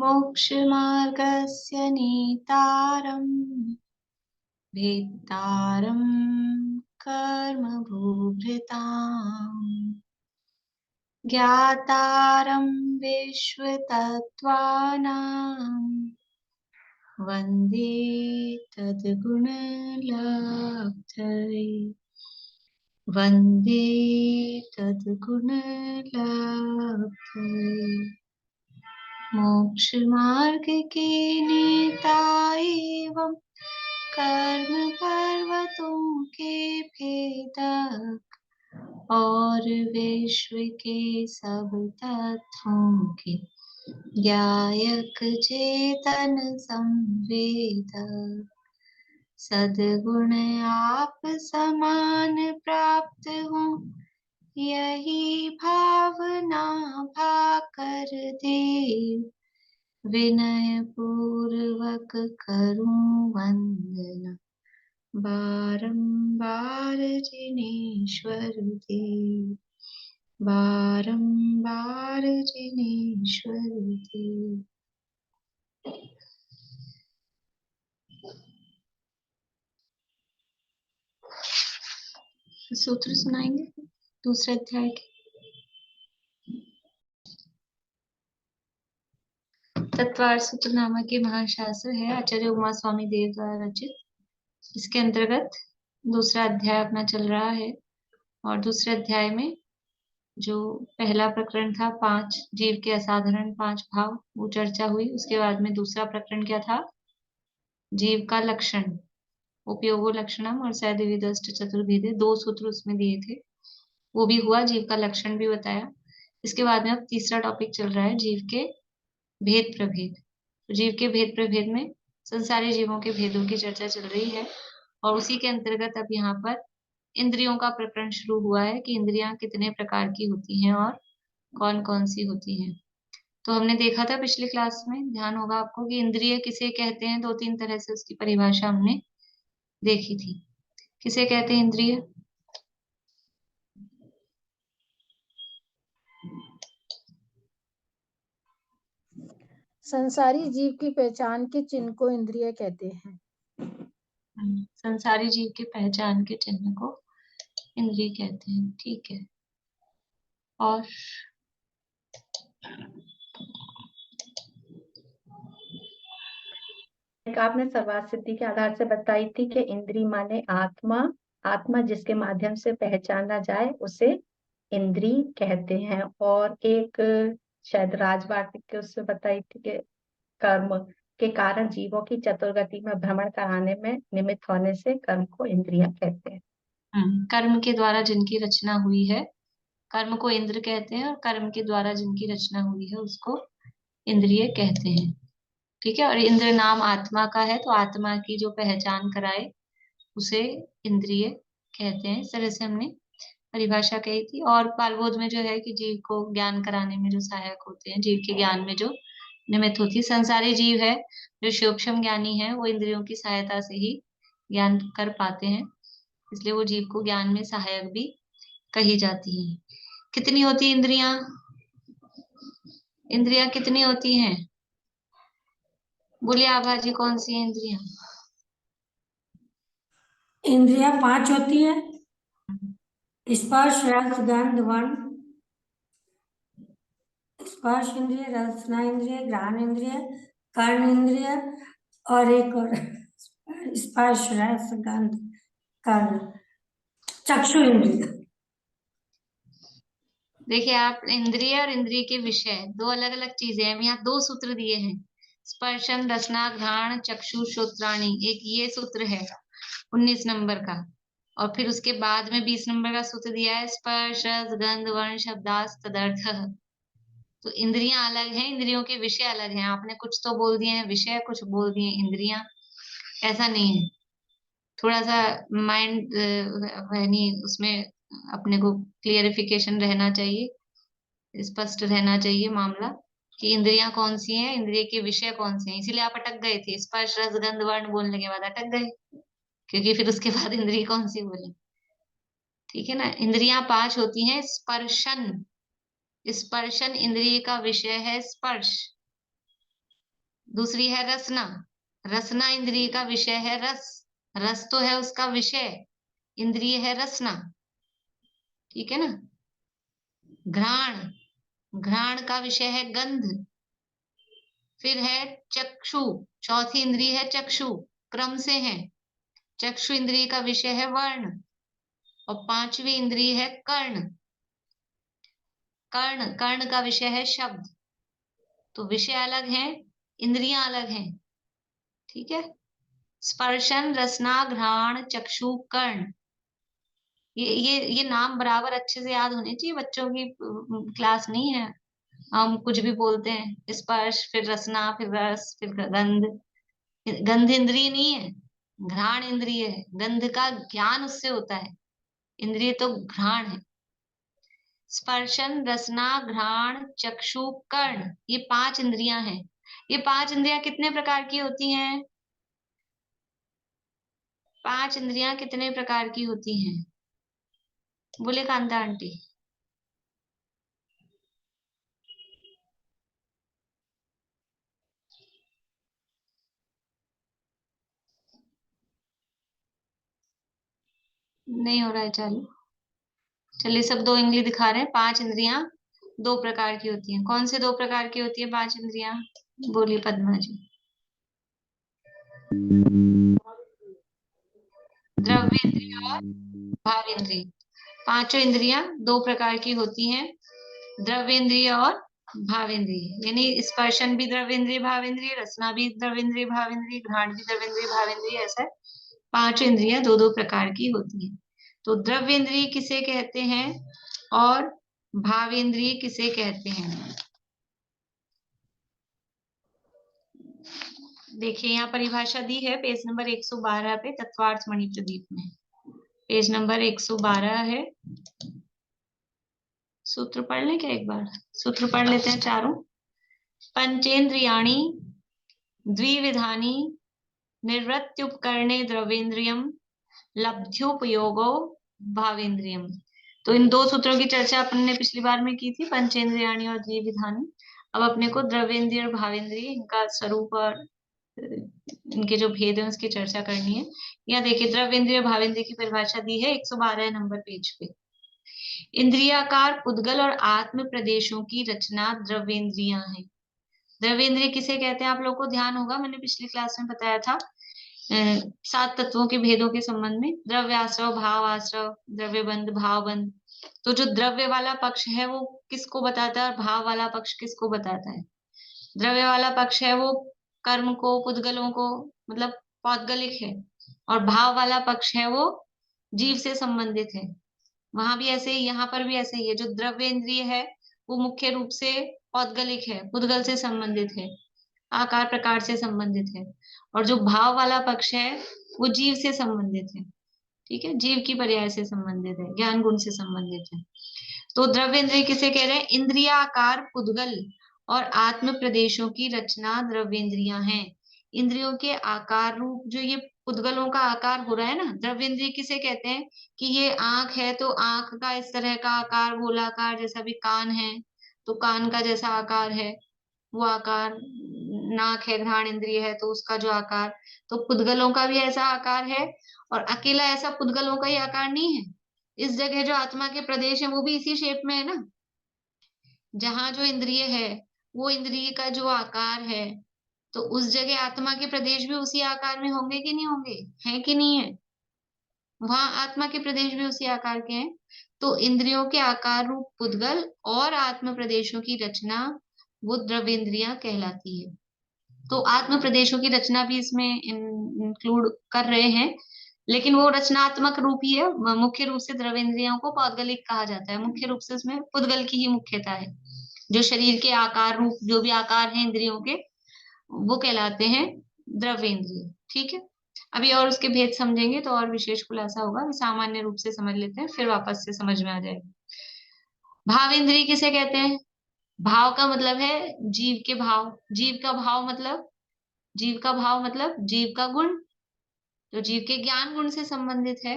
मोक्षमार्गस्य नेतारम् भेत्तारं कर्मभूभृताम् ज्ञातारं विश्वतत्त्वानां वन्दे तद्गुणलब्धये वन्दे तद्गुणलब्धये मोक्षमार्ग के नेता एवं कर्म पर्वतों के भेदक और विश्व के सब तत्वों के ज्ञायक चेतन संवेदक सद्गुण आप समान प्राप्त हो यही भावना भाकर देव विनय पूर्वक करूं वंदना बारंबार जिनेश्वर देव बारंबार जिनेश्वर देव। सूत्र सुनाएंगे दूसरे अध्याय के। तत्वार्थ सूत्र नामक के महाशास्त्र है आचार्य उमा स्वामी देव द्वारा रचित। इसके अंतर्गत दूसरा अध्याय अपना चल रहा है और दूसरे अध्याय में जो पहला प्रकरण था 5 जीव के असाधारण 5 भाव वो चर्चा हुई। उसके बाद में दूसरा प्रकरण क्या था, जीव का लक्षण उपयोगो लक्षणम और सद्विदष्ट चतुर्भेदे 2 सूत्र उसमें दिए थे, वो भी हुआ, जीव का लक्षण भी बताया। इसके बाद में अब तीसरा टॉपिक चल रहा है जीव के भेद प्रभेद। तो जीव के भेद प्रभेद में संसारी जीवों के भेदों की चर्चा चल रही है और उसी के अंतर्गत अब यहाँ पर इंद्रियों का प्रकरण शुरू हुआ है कि इंद्रियां कितने प्रकार की होती हैं और कौन कौन सी होती हैं। तो हमने देखा था पिछली क्लास में, ध्यान होगा आपको, कि इंद्रिय किसे कहते हैं, 2-3 तरह से उसकी परिभाषा हमने देखी थी। किसे कहते हैं इंद्रिय? संसारी जीव की पहचान के चिन्ह को इंद्रिय कहते हैं। संसारी जीव की पहचान के चिन्ह को इंद्रिय कहते हैं, ठीक है। और आपने सर्वार्थ सिद्धि के आधार से बताई थी कि इंद्री माने आत्मा, आत्मा जिसके माध्यम से पहचाना जाए उसे इंद्री कहते हैं। और एक शायद राजवाटिक के उससे बताई थी कि कर्म के कारण जीवों की चतुर्गति में भ्रमण कराने में निमित्त होने से कर्म को इंद्रियां कहते हैं। कर्म के द्वारा जिनकी रचना हुई है कर्म को इंद्र कहते हैं और कर्म के द्वारा जिनकी रचना हुई है उसको इंद्रिय कहते हैं, ठीक है। और इंद्र नाम आत्मा का है, तो आत्मा की जो पहचान कराए उसे इंद्रिय कहते हैं। इस तरह से हमने परिभाषा कही थी। और बालबोध में जो है कि जीव को ज्ञान कराने में जो सहायक होते हैं, जीव के ज्ञान में जो निमित्त होती है, संसारी जीव है जो सूक्ष्म ज्ञानी है वो इंद्रियों की सहायता से ही ज्ञान कर पाते हैं, इसलिए वो जीव को ज्ञान में सहायक भी कही जाती है। कितनी होती है इंद्रियां? इंद्रियां कितनी होती हैं? बोलिए आभा जी, कौन सी है इंद्रियां? इंद्रियां 5 होती है, स्पर्श रस गंध वर्ण। स्पर्श इंद्रिय, रसना इंद्रिय, घ्राण इंद्रिय, कर्ण इंद्रिय और एक और स्पर्श रस गंध कर्ण, चक्षु इंद्रिय। देखिए आप, इंद्रिय और इंद्रिय के विषय 2 अलग अलग चीजें हैं। यहाँ 2 सूत्र दिए हैं, स्पर्शन रसना घ्राण चक्षु श्रोत्राणी, एक ये सूत्र है 19 नंबर का, और फिर उसके बाद में 20 नंबर का सूत्र दिया है स्पर्श रस गंध वर्ण शब्दास तदर्थ। तो इंद्रियां अलग हैं, इंद्रियों के विषय अलग हैं। आपने कुछ तो बोल दिए हैं विषय, कुछ बोल दिए इंद्रियां, ऐसा नहीं है। थोड़ा सा माइंड यानी उसमें अपने को क्लियरिफिकेशन रहना चाहिए, स्पष्ट रहना चाहिए मामला कि इंद्रियां कौन सी हैं, इंद्रिय के विषय कौन से हैं। इसीलिए आप अटक गए थे, स्पर्श रस गंध वर्ण बोलने के बाद अटक गए, क्योंकि फिर उसके बाद इंद्रिय कौन सी बोले, ठीक है ना। इंद्रियां 5 होती हैं। स्पर्शन, स्पर्शन इंद्रिय का विषय है, स्पर्श दूसरी है रसना। रसना इंद्रिय का विषय है रस। रस तो है उसका विषय, इंद्रिय है रसना। ठीक है ना। घ्राण, घ्राण का विषय है गंध। फिर है चक्षु, चौथी इंद्रिय है चक्षु, क्रम से है। चक्षु इंद्रिय का विषय है वर्ण। और पांचवी इंद्रिय है कर्ण। कर्ण, कर्ण का विषय है शब्द। तो विषय अलग है, इंद्रियां अलग हैं। ठीक है। स्पर्शन, रसना, घ्राण, चक्षु, कर्ण, ये नाम बराबर अच्छे से याद होने चाहिए। बच्चों की क्लास नहीं है, हम कुछ भी बोलते हैं। स्पर्श, फिर रसना, फिर रस, फिर गंध। गंध इंद्रिय नहीं है, घ्राण इंद्रिय है। गंध का ज्ञान उससे होता है, इंद्रिय तो घ्राण है। स्पर्शन, रसना, घ्राण, चक्षु, कर्ण, ये 5 इंद्रियां हैं। ये 5 इंद्रियां कितने प्रकार की होती हैं? 5 इंद्रियां कितने प्रकार की होती हैं? बोले कांता आंटी। नहीं हो रहा है चालू। चलिए, सब 2 इंगली दिखा रहे हैं। 5 इंद्रियां 2 प्रकार की होती हैं। कौन से 2 प्रकार की होती है 5 इंद्रियां? बोलिए पद्मा जी। द्रव्य इंद्रिय और भाव इंद्रिय। पांचों इंद्रियां 2 प्रकार की होती हैं, द्रव्य इंद्रिय और भाव इंद्रिय। यानी स्पर्शन भी द्रव्य इंद्रिय भाव इंद्रिय, रसना भी द्रव्य इंद्रिय भाव इंद्रिय, घ्राण भी द्रव्य इंद्रिय भाव इंद्रिय। ऐसा 5 इंद्रियां 2-2 प्रकार की होती हैं। तो द्रव्य इंद्रिय किसे कहते हैं और भाव इंद्रिय किसे कहते हैं? देखिए, यहाँ परिभाषा दी है पेज नंबर 112 पे, तत्वार्थ मणि प्रदीप में। पेज नंबर 112 है। सूत्र पढ़ लें क्या एक बार? सूत्र पढ़ लेते हैं चारों। पंचेन्द्रियाणि द्विविधानि निर्वृत्युपकरणे द्रव्येन्द्रियम लब्ध्योपयोगो भावेन्द्रियम। तो इन 2 सूत्रों की चर्चा अपन ने पिछली बार में की थी, पंचेन्द्रियाणि और द्विविधानि। अब अपने को द्रव्येन्द्रिय और भावेन्द्रिय, इनका स्वरूप और इनके जो भेद है उसकी चर्चा करनी है। यहाँ देखिए, द्रव्येन्द्रिय और भावेन्द्रिय की परिभाषा दी है 112 नंबर पेज पे। इंद्रियाकार पुद्गल और आत्म प्रदेशों की रचना द्रव्येन्द्रियां हैं। द्रव्येन्द्रिय किसे कहते हैं आप लोग को ध्यान होगा, मैंने पिछली क्लास में बताया था 7 तत्वों के भेदों के संबंध में। द्रव्य आश्रव, भाव आश्रव, द्रव्य बंध, भाव बंध। तो जो द्रव्य वाला पक्ष है वो किसको बताता है और भाव वाला पक्ष किसको बताता है? द्रव्य वाला पक्ष है वो कर्म को, पुद्गलों को, मतलब पौद्गलिक है। और भाव वाला पक्ष है वो जीव से संबंधित है। वहां भी ऐसे ही, यहाँ पर भी ऐसे ही है। जो द्रव्य इंद्रिय है वो मुख्य रूप से पौद्गलिक है, पुद्गल से संबंधित है, आकार प्रकार से संबंधित है। और जो भाव वाला पक्ष है वो जीव से संबंधित है। ठीक है, जीव की पर्याय से संबंधित है, ज्ञान गुण से संबंधित है। तो द्रव्य इंद्रिय किसे कह रहे हैं? इंद्रियाकार पुद्गल और आत्म प्रदेशों की रचना द्रव्येंद्रियां हैं। इंद्रियों के आकार रूप जो ये पुद्गलों का आकार हो रहा है ना, द्रव्य इंद्रिय किसे कहते हैं? कि ये आंख है तो आंख का इस तरह का आकार, गोलाकार जैसा भी। कान है तो कान का जैसा आकार है वो आकार। नाक है, घ्राण इंद्रिय है तो उसका जो आकार। तो पुद्गलों का भी ऐसा आकार है। और अकेला ऐसा पुद्गलों का ही आकार नहीं है, इस जगह जो आत्मा के प्रदेश है वो भी इसी शेप में है ना। जहां जो इंद्रिय है वो इंद्रिय का जो आकार है, तो उस जगह आत्मा के प्रदेश भी उसी आकार में होंगे कि नहीं होंगे? है कि नहीं है? वहां आत्मा के प्रदेश भी उसी आकार के हैं। तो इंद्रियों के आकार रूप पुद्गल और आत्म प्रदेशों की रचना वो द्रव्येंद्रियां कहलाती है। तो आत्म प्रदेशों की रचना भी इसमें इंक्लूड कर रहे हैं, लेकिन वो रचनात्मक रूप ही है। मुख्य रूप से द्रव्येंद्रियों को पौद्गलिक कहा जाता है। मुख्य रूप से उसमें पुद्गल की ही मुख्यता है। जो शरीर के आकार रूप जो भी आकार हैं इंद्रियों के, वो कहलाते हैं द्रव्येंद्रिय। ठीक है। अभी और उसके भेद समझेंगे तो और विशेष खुलासा होगा। अभी सामान्य रूप से समझ लेते हैं, फिर वापस से समझ में आ जाएगा। भाव इंद्रिय किसे कहते हैं? भाव का मतलब है जीव के भाव। जीव का भाव मतलब, जीव का भाव मतलब जीव का गुण, जो जीव के ज्ञान गुण से संबंधित है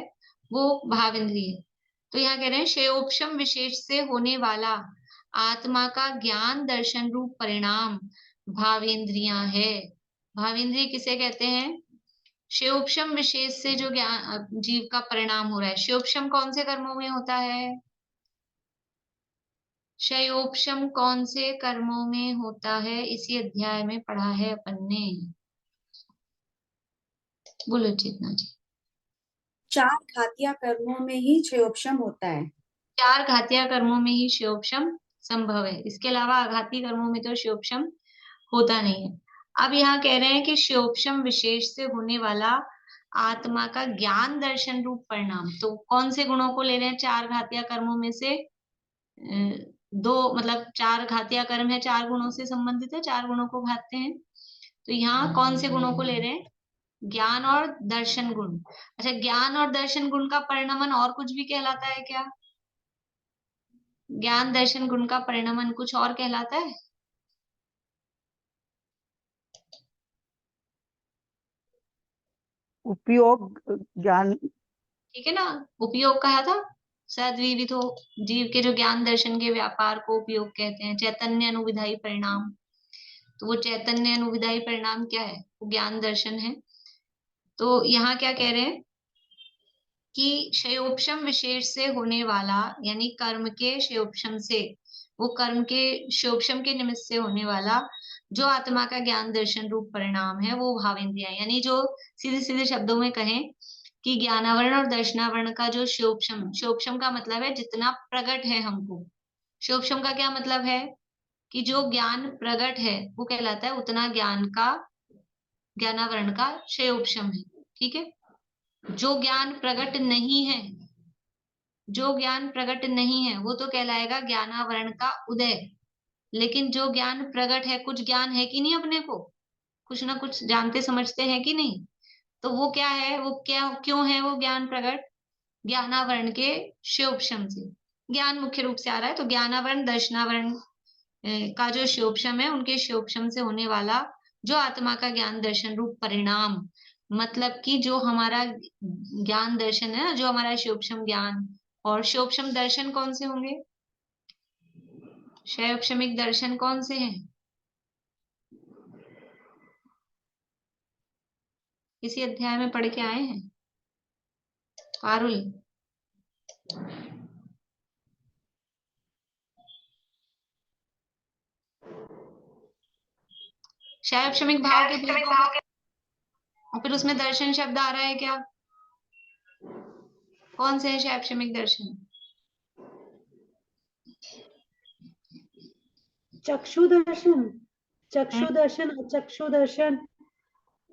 वो भाव इंद्रिय है। तो यहाँ कह रहे हैं श्रेयोपशम विशेष से होने वाला आत्मा का ज्ञान दर्शन रूप परिणाम भावेंद्रियां है। भावेंद्रिय किसे कहते हैं? शयोपशम विशेष से जो ज्ञान जीव का परिणाम हो रहा है। शयोपशम कौन से कर्मों में होता है? शयोपशम कौन से कर्मों में होता है? इसी अध्याय में पढ़ा है अपन ने। बोलो चेतना जी। 4 घातीय कर्मों में ही क्षयोपशम होता है। 4 घातीय कर्मों में ही शयोपशम संभव है, इसके अलावा आघाती कर्मों में तो शयोपशम होता नहीं है। अब यहाँ कह रहे हैं कि शयोपशम विशेष से होने वाला आत्मा का ज्ञान दर्शन रूप परिणाम। तो कौन से गुणों को ले रहे हैं 4 घातीय कर्मों में से? 2, मतलब 4 घातीय कर्म है, 4 गुणों से संबंधित है, 4 गुणों को घातते हैं। तो यहाँ कौन से गुणों को ले रहे हैं? ज्ञान और दर्शन गुण। अच्छा, ज्ञान और दर्शन गुण का परिणमन और कुछ भी कहलाता है क्या? ज्ञान दर्शन गुण का परिणमन कुछ और कहलाता है? उपयोग ज्ञान। ठीक है ना, उपयोग कहा था। सद्विविधो जीव के जो ज्ञान दर्शन के व्यापार को उपयोग कहते हैं। चैतन्य अनुविधायी परिणाम, तो वो चैतन्य अनुविधायी परिणाम क्या है? वो ज्ञान दर्शन है। तो यहाँ क्या कह रहे हैं कि शयोपशम विशेष से होने वाला, यानी कर्म के शयोपशम से, वो कर्म के शयोपशम के निमित्त से होने वाला जो आत्मा का ज्ञान दर्शन रूप परिणाम है, वो भावेंद्रिया। यानी जो सीधे सीधे शब्दों में कहें कि ज्ञानावरण और दर्शनावरण का जो शयोपशम, शयोपशम का मतलब है जितना प्रकट है हमको। शयोपशम का क्या मतलब है? कि जो ज्ञान प्रकट है वो कहलाता है उतना ज्ञान का, ज्ञानावरण का शयोपशम है। ठीक है। जो ज्ञान प्रकट नहीं है, जो ज्ञान प्रकट नहीं है वो तो कहलाएगा ज्ञानावरण का उदय। लेकिन जो ज्ञान प्रकट है, कुछ ज्ञान है कि नहीं अपने को, कुछ ना कुछ जानते समझते हैं कि नहीं, तो वो क्या है, वो क्या क्यों है वो ज्ञान प्रकट? ज्ञानावरण के शयोपशम से। ज्ञान मुख्य रूप से आ रहा है, तो ज्ञानावरण दर्शनावरण का जो शयोपशम है, उनके शयोपशम से होने वाला जो आत्मा का ज्ञान दर्शन रूप परिणाम, मतलब कि जो हमारा ज्ञान दर्शन है ना, जो हमारा शयोपशम ज्ञान और शयोपशम दर्शन कौन से होंगे? शयोपशमिक दर्शन कौन से हैं? इसी अध्याय में पढ़ के आए हैं पारुल। शैवक्षमिक भाव के भेदों को, और फिर उसमें दर्शन शब्द आ रहा है क्या? कौन से है शैवक्षमिक दर्शन? चक्षु दर्शन, चक्षु दर्शन, अचक्षु दर्शन,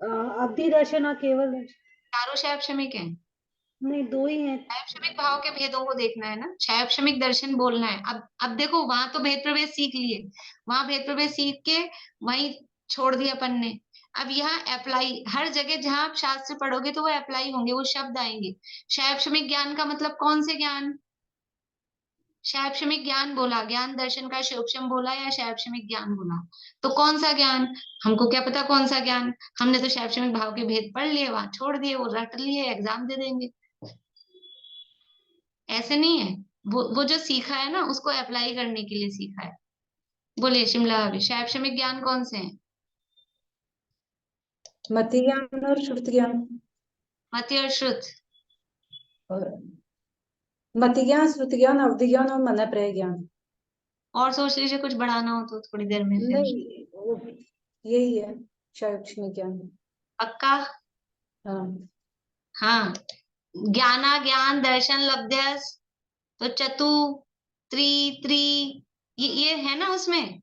अवधि दर्शन और केवल दर्शन। चारों शैवक्षमिक हैं? नहीं, 2 ही हैं। शैवक्षमिक भाव के भेदों को देखना है ना, शैवक्षमिक दर्शन बोलना है। अब देखो, वहां तो भेद प्रभेद सीख लिए, वहां भेद प्रभेद सीख के वहीं छोड़ दिया अपन ने। अब यहाँ अप्लाई, हर जगह जहां आप शास्त्र पढ़ोगे तो वो अप्लाई होंगे, वो शब्द आएंगे। शैवक्षमिक ज्ञान का मतलब कौन से ज्ञान? शैवक्षमिक ज्ञान बोला, ज्ञान दर्शन का शैवक्षम बोला या शैवक्षमिक ज्ञान बोला? तो कौन सा ज्ञान? हमको क्या पता कौन सा ज्ञान, हमने तो शैवक्षमिक भाव के भेद पढ़ लिए, वहां छोड़ दिए, वो रट लिए, एग्जाम दे देंगे। ऐसे नहीं है, वो जो सीखा है ना उसको अप्लाई करने के लिए सीखा है। बोलिए शिमला भाभी, शैवक्षमिक ज्ञान कौन से हैं? मति ज्ञान और श्रुति ज्ञान। मति और श्रुत। और मति ज्ञान, श्रुति ज्ञान, अवधि ज्ञान और मन प्रय ज्ञान। और सोच लीजिए, कुछ बढ़ाना हो तो थोड़ी देर में फिर। नहीं, यही है शैक्षणिक ज्ञान। पक्का? हाँ। हाँ। ज्ञाना ज्ञान दर्शन लब्ध्यस, तो चतु त्रि त्रि, ये है ना उसमें।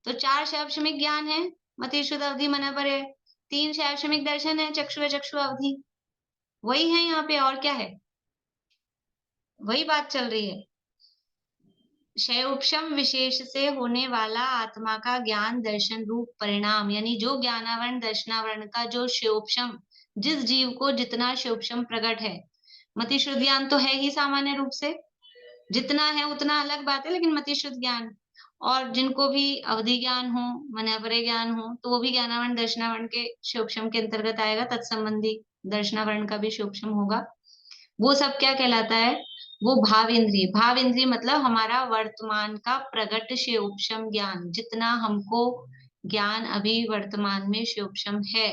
तो 4 शैवक्षमिक ज्ञान है, मति शुद्ध अवधि मन परे। 3 शैवक्षमिक दर्शन है, चक्षु चक्षु अवधि। वही है यहाँ पे, और क्या है? वही बात चल रही है। शैवक्षम विशेष से होने वाला आत्मा का ज्ञान दर्शन रूप परिणाम, यानी जो ज्ञानावरण दर्शनावरण का जो शैवक्षम, जिस जीव को जितना शैवक्षम प्रकट है। मति शुद्ध ज्ञान तो है ही सामान्य रूप से, जितना है उतना अलग बात है, लेकिन मति शुद्ध ज्ञान, और जिनको भी अवधि ज्ञान हो, मनपरे ज्ञान हो, तो वो भी ज्ञानावरण दर्शनावरण के शैवक्षम के अंतर्गत आएगा। तत्संबंधी दर्शनावरण का भी शैवक्षम होगा। वो सब क्या कहलाता है? वो भाव इंद्रिय। भाव इंद्रिय मतलब हमारा वर्तमान का प्रगट शैवक्षम ज्ञान, जितना हमको ज्ञान अभी वर्तमान में शोभशम है,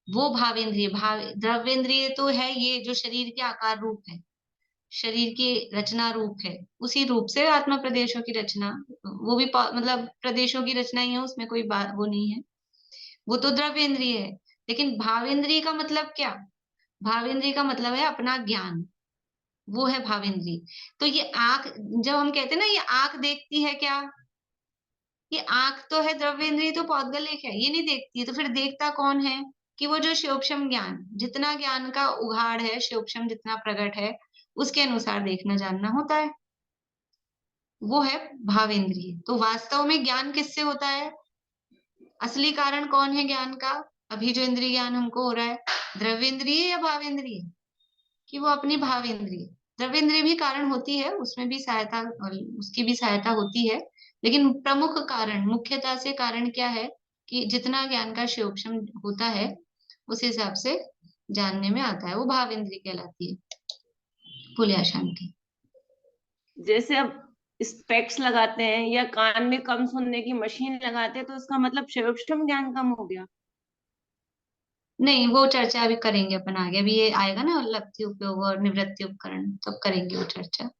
वो भावेंद्रिय। द्रव्येंद्रिय तो है ये जो शरीर के आकार रूप है, शरीर की रचना रूप है, उसी रूप से आत्मा प्रदेशों की रचना, वो भी मतलब प्रदेशों की रचना ही है, उसमें कोई बात वो नहीं है, वो तो द्रव्येंद्रिय है। लेकिन भावेंद्रिय का मतलब क्या? भावेंद्रिय का मतलब है अपना ज्ञान, वो है भावेंद्रिय। तो ये आंख, जब हम कहते हैं ना ये आंख देखती है, क्या ये आंख तो है द्रव्येंद्रिय, तो पौद्गलिक है, ये नहीं देखती है, तो फिर देखता कौन है? कि वो जो शोभशम ज्ञान, जितना ज्ञान का उघाड़ है, शोभशम जितना प्रकट है, उसके अनुसार देखना जानना होता है, वो है भावेंद्रिय। तो वास्तव में ज्ञान किससे होता है? असली कारण कौन है ज्ञान का? अभी जो इंद्रिय ज्ञान हमको हो रहा है, द्रव्येंद्रिय या भावेंद्रिय? कि वो अपनी भावेंद्रिय। द्रव्येंद्रिय भी कारण होती है, उसमें भी सहायता, उसकी भी सहायता होती है, लेकिन प्रमुख कारण, मुख्यतः से कारण क्या है? कि जितना ज्ञान का शोभशम होता है उस हिसाब से जानने में आता है, वो भावेंद्रिय कहलाती है। बोलिए आशांति। जैसे अब स्पेक्स लगाते हैं या कान में कम सुनने की मशीन लगाते हैं, तो इसका मतलब सूक्ष्म ज्ञान कम हो गया? नहीं, वो चर्चा अभी करेंगे अपन आगे, अभी ये आएगा ना लब्धि उपयोग और निवृत्ति उपकरण, तब करेंगे वो चर्चा।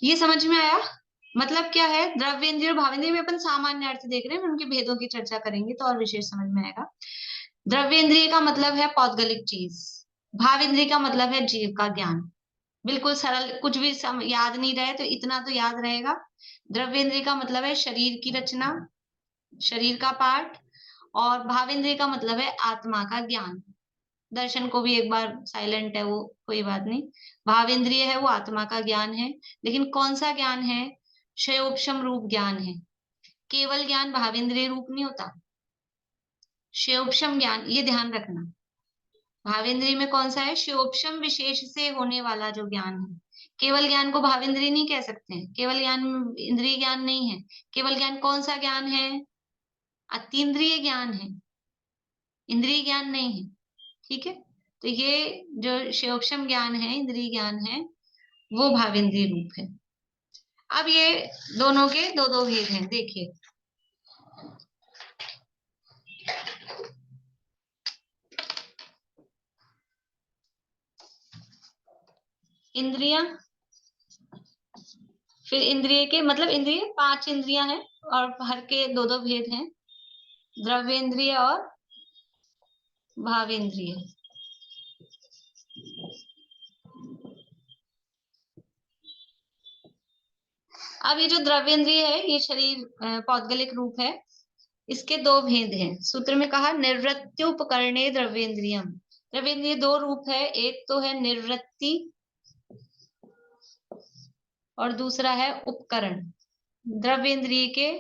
ये समझ में आया? मतलब क्या है, द्रव्येंद्रिय और भावेंद्रिय में अपन सामान्य अर्थ देख रहे हैं, उनके भेदों की चर्चा करेंगे तो और विशेष समझ में आएगा। द्रव्येंद्रिय का मतलब है पौद्गलिक चीज, भावेंद्रिय का मतलब है जीव का ज्ञान। बिल्कुल सरल, कुछ भी याद नहीं रहे तो इतना तो याद रहेगा। द्रव्येंद्रिय का मतलब है शरीर की रचना, शरीर का पार्ट, और भावेंद्रिय का मतलब है आत्मा का ज्ञान। दर्शन को भी एक बार साइलेंट है वो, कोई बात नहीं। भावेंद्रिय है वो आत्मा का ज्ञान है, लेकिन कौन सा ज्ञान है? क्षयोपशम रूप ज्ञान है। केवल ज्ञान भावेंद्रिय रूप नहीं होता, क्षयोपशम ज्ञान, ये ध्यान रखना। भावेंद्रिय में कौन सा है? क्षयोपशम विशेष से होने वाला जो ज्ञान है। केवल ज्ञान को भावेंद्रिय नहीं कह सकते हैं, केवल ज्ञान इंद्रिय ज्ञान नहीं है। केवल ज्ञान कौन सा ज्ञान है? अतीन्द्रिय ज्ञान है, इंद्रिय ज्ञान नहीं है। ठीक है, तो ये जो क्षयोपशम ज्ञान है, इंद्रिय ज्ञान है, वो भावेंद्रिय रूप है। अब ये दोनों के दो दो भेद हैं, देखिए। इंद्रियां, फिर इंद्रिय के मतलब इंद्रिय 5 इंद्रियां हैं और हर के दो दो भेद हैं, द्रव्येंद्रिय और भावेंद्रिय। अब ये जो द्रव्येंद्रिय है, ये शरीर पौद्गलिक रूप है, इसके दो भेद हैं। सूत्र में कहा निर्वृत्त्युपकरणे द्रव्येंद्रियम। द्रव्येंद्रिय दो रूप है, एक तो है निर्वृत्ति और दूसरा है उपकरण। द्रव्येंद्रिय के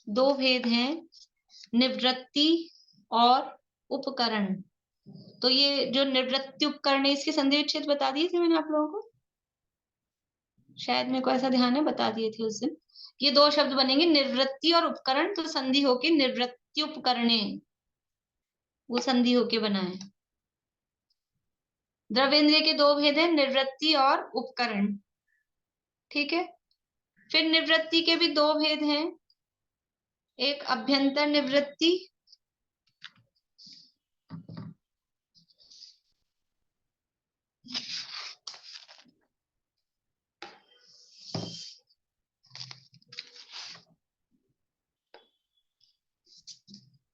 दो भेद हैं, निवृत्ति और उपकरण। तो ये जो निवृत्ति उपकरण है, इसकी संधि विच्छेद बता दिए थे मैंने आप लोगों को, शायद मेरे को ऐसा ध्यान है, बता दिए थे उस दिन। ये दो शब्द बनेंगे निवृत्ति और उपकरण, तो संधि होके निवृत्ति उपकरणे, वो संधि होके बना है। द्रव्येंद्रिय के दो भेद हैं, निवृत्ति और उपकरण। ठीक है, फिर निवृत्ति के भी दो भेद हैं, एक अभ्यंतर निवृत्ति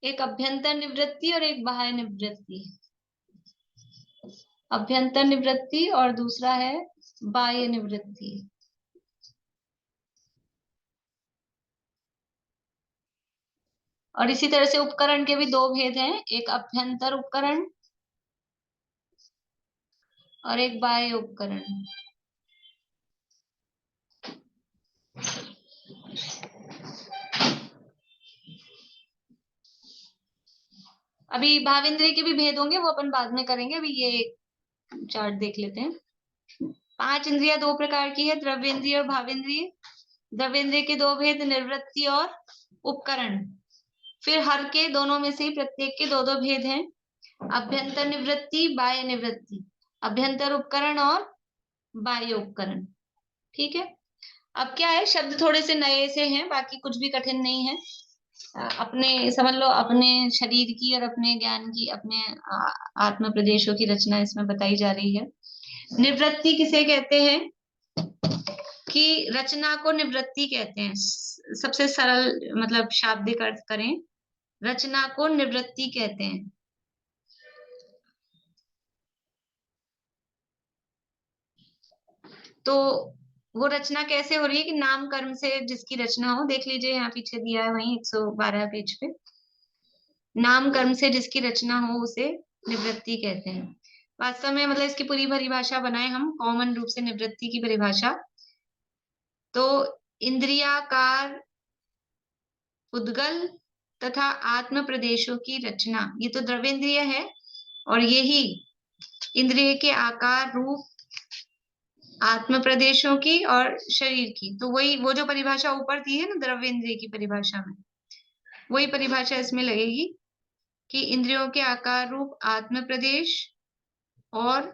एक अभ्यंतर निवृत्ति और एक बाह्य निवृत्ति। अभ्यंतर निवृत्ति और दूसरा है बाह्य निवृत्ति। और इसी तरह से उपकरण के भी दो भेद हैं, एक अभ्यंतर उपकरण और एक बाह्य उपकरण। अभी भावेंद्रिय के भी भेद होंगे, वो अपन बाद में करेंगे, अभी ये चार्ट देख लेते हैं। 5 इंद्रियां दो प्रकार की है, द्रव्येंद्रिय और भावेंद्रिय। द्रव्येंद्रिय के दो भेद, निवृत्ति और उपकरण। फिर हर के दोनों में से ही प्रत्येक के दो दो भेद हैं, अभ्यंतर निवृत्ति, बाह्य निवृत्ति, अभ्यंतर उपकरण और बाह्य उपकरण। ठीक है, अब क्या है, शब्द थोड़े से नए से हैं, बाकी कुछ भी कठिन नहीं है। अपने समझ लो, अपने शरीर की और अपने ज्ञान की, अपने आत्म प्रदेशों की रचना इसमें बताई जा रही है। निवृत्ति किसे कहते हैं? कि रचना को निवृत्ति कहते हैं। सबसे सरल मतलब शाब्दिक अर्थ करें, रचना को निवृत्ति कहते हैं। तो वो रचना कैसे हो रही है कि नाम कर्म से जिसकी रचना हो, देख लीजिए यहाँ पीछे दिया है वहीं 112 पेज पे, नाम कर्म से जिसकी रचना हो उसे निवृत्ति कहते हैं। वास्तव में मतलब इसकी पूरी परिभाषा बनाए हम, कॉमन रूप से निवृत्ति की परिभाषा, तो इंद्रियाकार उद्गल तथा आत्म प्रदेशों की रचना, ये तो द्रव्येंद्रिय है, और यही इंद्रिय के आकार रूप आत्म प्रदेशों की और शरीर की। तो वही वो जो परिभाषा ऊपर दी है ना द्रव्येंद्रिय की परिभाषा में, वही परिभाषा इसमें लगेगी कि इंद्रियों के आकार रूप आत्म प्रदेश और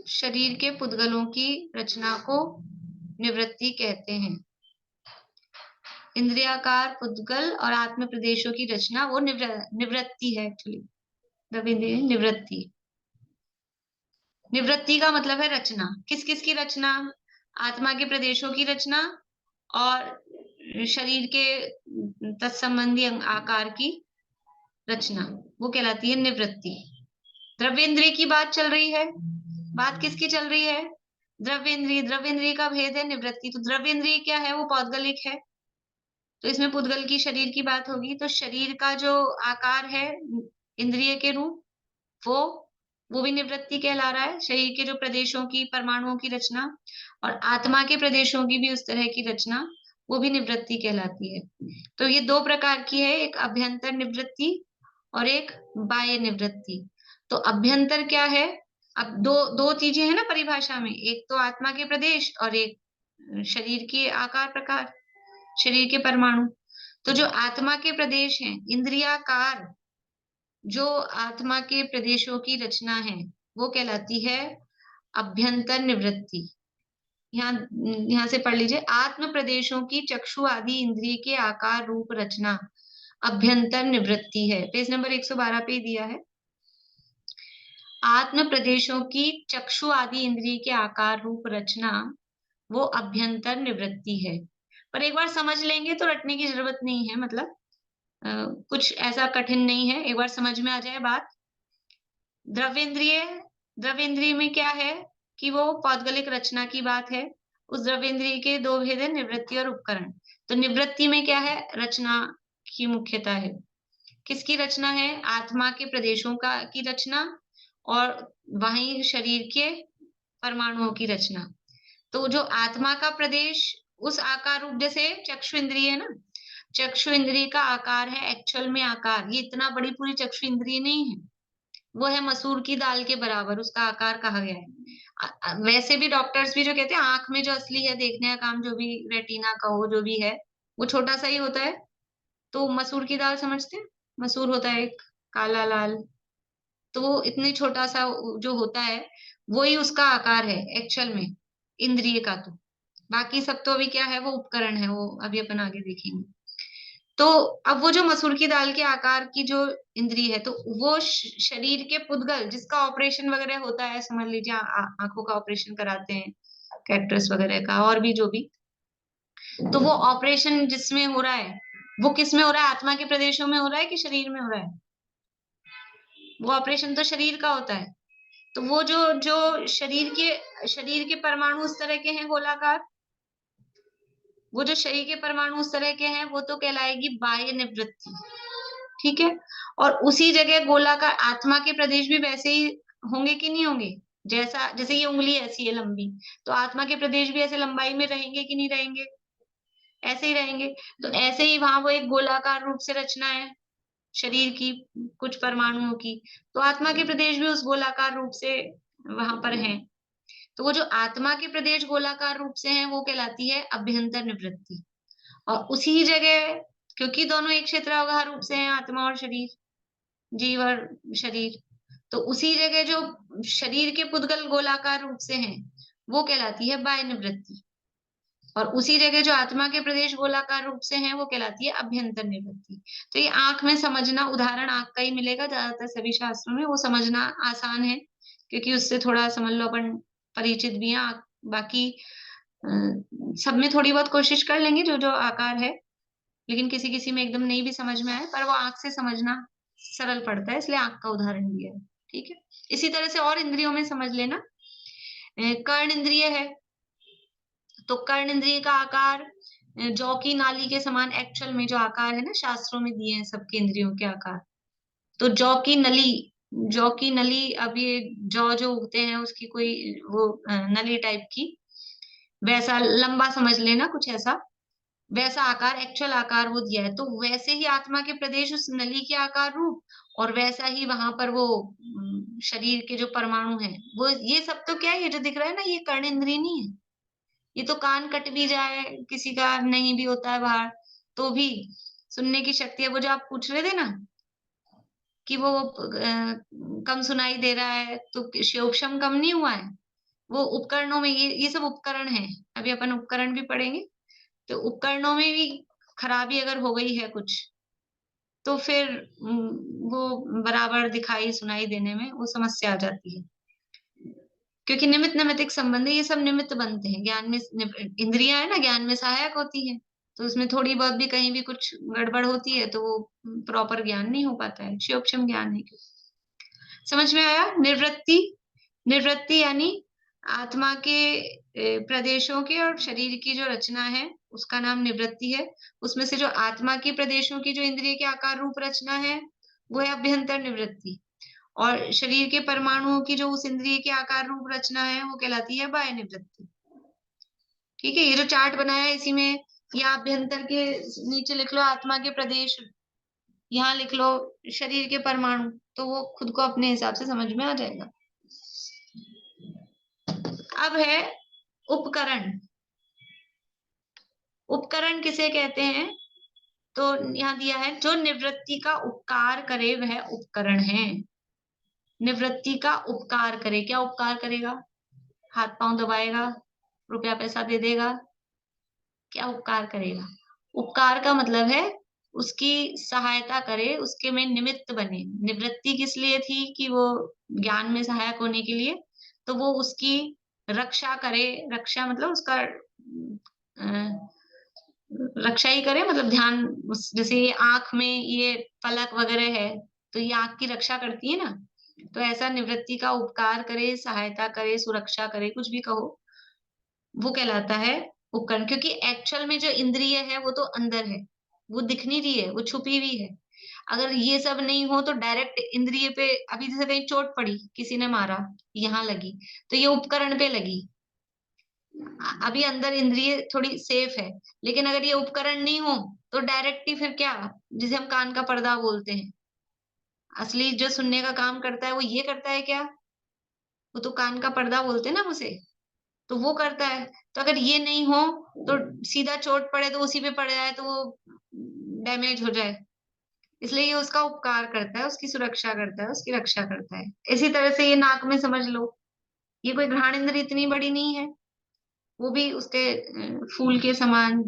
शरीर के पुद्गलों की रचना को निवृत्ति कहते हैं। इंद्रियाकार पुद्गल और आत्म प्रदेशों की रचना वो निवृत्ति है एक्चुअली, द्रव्येंद्रिय निवृत्ति। निवृत्ति का मतलब है रचना। किस किस की रचना? आत्मा के प्रदेशों की रचना और शरीर के तत्संबंधी आकार की रचना, वो कहलाती है निवृत्ति। द्रव्येंद्रिय की बात चल रही है। बात किसकी चल रही है? द्रव्येंद्रिय। द्रव्येंद्रिय का भेद है निवृत्ति। तो द्रव्येंद्रिय क्या है? वो पौद्गलिक है, तो इसमें पुद्गल की शरीर की बात होगी। तो शरीर का जो आकार है इंद्रिय के रूप, वो भी निवृत्ति कहला रहा है। शरीर के जो प्रदेशों की, परमाणुओं की रचना और आत्मा के प्रदेशों की भी उस तरह की रचना, वो भी निवृत्ति कहलाती है। तो ये दो प्रकार की है, एक अभ्यंतर निवृत्ति और एक बाह्य निवृत्ति। तो अभ्यंतर क्या है? अब दो चीजें हैं ना परिभाषा में, एक तो आत्मा के प्रदेश और एक शरीर के आकार प्रकार, शरीर के परमाणु। तो जो आत्मा के प्रदेश हैं, इंद्रियाकार जो आत्मा के प्रदेशों की रचना है, वो कहलाती है अभ्यंतर निवृत्ति। यहाँ से पढ़ लीजिए, आत्म प्रदेशों की चक्षु आदि इंद्रिय के आकार रूप रचना अभ्यंतर निवृत्ति है। पेज नंबर 112 पे दिया है। आत्म प्रदेशों की चक्षु आदि इंद्रिय के आकार रूप रचना वो अभ्यंतर निवृत्ति है। पर एक बार समझ लेंगे तो रटने की जरूरत नहीं है, मतलब कुछ ऐसा कठिन नहीं है, एक बार समझ में आ जाए बात। द्रव्येंद्रिय में क्या है कि वो पौद्गलिक रचना की बात है। उस द्रव्येंद्रिय के दो भेद है, निवृत्ति और उपकरण। तो निवृत्ति में क्या है? रचना की मुख्यता है। किसकी रचना है? आत्मा के प्रदेशों की रचना और वहीं शरीर के परमाणुओं की रचना। तो जो आत्मा का प्रदेश उस आकार रूप, जैसे चक्षु इंद्रिय है ना, चक्षु इंद्रिय का आकार है एक्चुअल में आकार, ये इतना बड़ी पूरी चक्षु इंद्रिय नहीं है, वो है मसूर की दाल के बराबर, उसका आकार कहा गया है। वैसे भी डॉक्टर्स भी जो कहते हैं आंख में जो असली है देखने का काम, जो भी रेटिना का हो जो भी है, वो छोटा सा ही होता है। तो मसूर की दाल समझते हैं, मसूर होता है एक काला लाल, तो वो इतनी छोटा सा जो होता है वही उसका आकार है एक्चुअल में इंद्रिय का। तो बाकी सब तो अभी क्या है, वो उपकरण है, वो अभी अपन आगे देखेंगे। तो अब वो जो मसूर की दाल के आकार की जो इंद्रिय है, तो वो शरीर के पुद्गल जिसका ऑपरेशन वगैरह होता है, समझ लीजिए आंखों का ऑपरेशन कराते हैं, कैक्टस वगैरह का और भी जो भी, तो वो ऑपरेशन जिसमें हो रहा है वो किस में हो रहा है? आत्मा के प्रदेशों में हो रहा है कि शरीर में हो रहा है? वो ऑपरेशन तो शरीर का होता है। तो वो जो शरीर के परमाणु उस तरह के हैं गोलाकार, वो जो शरीर के परमाणु उस तरह के हैं वो तो कहलाएगी बाह्य निवृत्ति, ठीक है। और उसी जगह गोलाकार आत्मा के प्रदेश भी वैसे ही होंगे कि नहीं होंगे? जैसे ये उंगली ऐसी है लंबी, तो आत्मा के प्रदेश भी ऐसे लंबाई में रहेंगे कि नहीं रहेंगे? ऐसे ही रहेंगे। तो ऐसे ही वहां वो एक गोलाकार रूप से रचना है शरीर की कुछ परमाणुओं की, तो आत्मा के प्रदेश भी उस गोलाकार रूप से वहां पर हैं। तो वो जो आत्मा के प्रदेश गोलाकार रूप से हैं वो कहलाती है अभ्यंतर निवृत्ति। और उसी जगह, क्योंकि दोनों एक क्षेत्रावगाह रूप से हैं, आत्मा और शरीर, जीव और शरीर, तो उसी जगह जो शरीर के पुद्गल गोलाकार रूप से हैं वो कहलाती है बाह्य निवृत्ति। और उसी जगह जो आत्मा के प्रदेश गोलाकार रूप से हैं वो कहलाती है अभ्यंतर निवृत्ति। तो ये आंख में समझना, उदाहरण आंख का ही मिलेगा ज्यादातर सभी शास्त्रों में, वो समझना आसान है क्योंकि उससे थोड़ा समझ लो अपन परिचित भी हैं। बाकी सब में थोड़ी बहुत कोशिश कर लेंगे जो जो आकार है, लेकिन किसी किसी में एकदम नहीं भी समझ में आए, पर वो आंख से समझना सरल पड़ता है, इसलिए आंख का उदाहरण दिया है। ठीक है, इसी तरह से और इंद्रियों में समझ लेना। कर्ण इंद्रिय है, तो कर्ण इंद्रिय का आकार जौ की नाली के समान एक्चुअल में जो आकार है ना, शास्त्रों में दिए हैं सबके इंद्रियों के आकार। तो जौ की नली, अब ये जौ जो उगते हैं उसकी कोई वो नली टाइप की, वैसा लंबा समझ लेना, कुछ ऐसा वैसा आकार, एक्चुअल आकार वो दिया है। तो वैसे ही आत्मा के प्रदेश उस नली के आकार रूप, और वैसा ही वहां पर वो शरीर के जो परमाणु हैं वो, ये सब तो क्या है, ये जो दिख रहा है ना, ये कर्ण इंद्रिय नहीं है। ये तो कान कट भी जाए, किसी का नहीं भी होता है बाहर, तो भी सुनने की शक्ति है। वो जो आप पूछ रहे थे ना कि वो कम सुनाई दे रहा है, तो शोक्षम कम नहीं हुआ है। वो उपकरणों में, ये सब उपकरण है, अभी अपन उपकरण भी पढ़ेंगे। तो उपकरणों में भी खराबी अगर हो गई है कुछ, तो फिर वो बराबर दिखाई सुनाई देने में वो समस्या आ जाती है, क्योंकि निमित्त नैमित्तिक संबंध है, ये सब निमित्त बनते हैं। ज्ञान में इंद्रियां है ना, ज्ञान में सहायक होती है, तो उसमें थोड़ी बहुत भी कहीं भी कुछ गड़बड़ होती है तो वो प्रॉपर ज्ञान नहीं हो पाता है, सूक्ष्म ज्ञान है। समझ में आया? निवृत्ति यानी आत्मा के प्रदेशों की और शरीर की जो रचना है उसका नाम निवृत्ति है। उसमें से जो आत्मा की प्रदेशों की जो इंद्रिय के आकार रूप रचना है वो है अभ्यंतर निवृत्ति, और शरीर के परमाणुओं की जो उस इंद्रिय के आकार रूप रचना है वो कहलाती है बाह्य निवृत्ति। ठीक है, ये जो चार्ट बनाया है इसी में, या अभ्यंतर के नीचे लिख लो आत्मा के प्रदेश, यहाँ लिख लो शरीर के परमाणु, तो वो खुद को अपने हिसाब से समझ में आ जाएगा। अब है उपकरण। उपकरण किसे कहते हैं? तो यहाँ दिया है, जो निवृत्ति का उपकार करे वह उपकरण है। निवृत्ति का उपकार करे, क्या उपकार करेगा? हाथ पांव दबाएगा, रुपया पैसा दे देगा, क्या उपकार करेगा? उपकार का मतलब है उसकी सहायता करे, उसके में निमित्त बने। निवृत्ति किस लिए थी? कि वो ज्ञान में सहायक होने के लिए, तो वो उसकी रक्षा करे। रक्षा मतलब उसका रक्षा ही करे, मतलब ध्यान, जैसे ये आंख में ये पलक वगैरह है तो ये आंख की रक्षा करती है ना, तो ऐसा निवृत्ति का उपकार करे, सहायता करे, सुरक्षा करे, कुछ भी कहो, वो कहलाता है उपकरण। क्योंकि एक्चुअल में जो इंद्रिय है वो तो अंदर है, वो दिख नहीं रही है, वो छुपी हुई है। अगर ये सब नहीं हो तो डायरेक्ट इंद्रिय पे, अभी जैसे कहीं चोट पड़ी, किसी ने मारा, यहाँ लगी, तो ये उपकरण पे लगी, अभी अंदर इंद्रिय थोड़ी सेफ है। लेकिन अगर ये उपकरण नहीं हो तो डायरेक्ट ही फिर क्या, जिसे हम कान का पर्दा बोलते हैं, असली जो सुनने का काम करता है वो ये करता है क्या? वो तो कान का पर्दा बोलते हैं ना उसे, तो वो करता है। तो अगर ये नहीं हो तो सीधा चोट पड़े तो उसी पे पड़ जाए तो वो डैमेज हो जाए, इसलिए ये उसका उपकार करता है, उसकी सुरक्षा करता है, उसकी रक्षा करता है। इसी तरह से ये नाक में समझ लो, ये कोई घ्राण इंद्र इतनी बड़ी नहीं है, वो भी उसके फूल के समान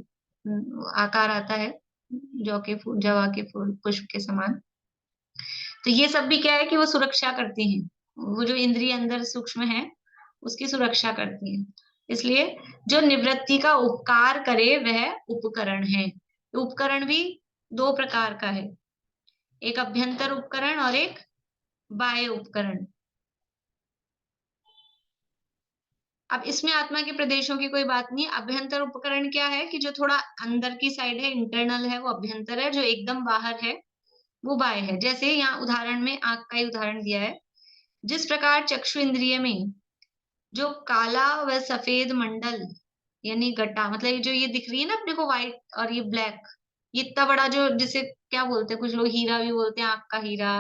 आकार आता है, जौ के फूल, जवा के फूल पुष्प के समान। तो ये सब भी क्या है कि वो सुरक्षा करती हैं, वो जो इंद्रिय अंदर सूक्ष्म है उसकी सुरक्षा करती हैं। इसलिए जो निवृत्ति का उपकार करे वह उपकरण है। तो उपकरण भी दो प्रकार का है, एक अभ्यंतर उपकरण और एक बाह्य उपकरण। अब इसमें आत्मा के प्रदेशों की कोई बात नहीं। अभ्यंतर उपकरण क्या है कि जो थोड़ा अंदर की साइड है, इंटरनल है, वो अभ्यंतर है। जो एकदम बाहर है वो बाह्य है। जैसे यहाँ उदाहरण में आंख का ही उदाहरण दिया है। जिस प्रकार चक्षु इंद्रिय में जो काला व सफेद मंडल यानी गट्टा, मतलब जो ये दिख रही है ना अपने को व्हाइट और ये ब्लैक, ये इतना बड़ा, जो जिसे क्या बोलते हैं, कुछ लोग हीरा भी बोलते हैं, आंख का हीरा,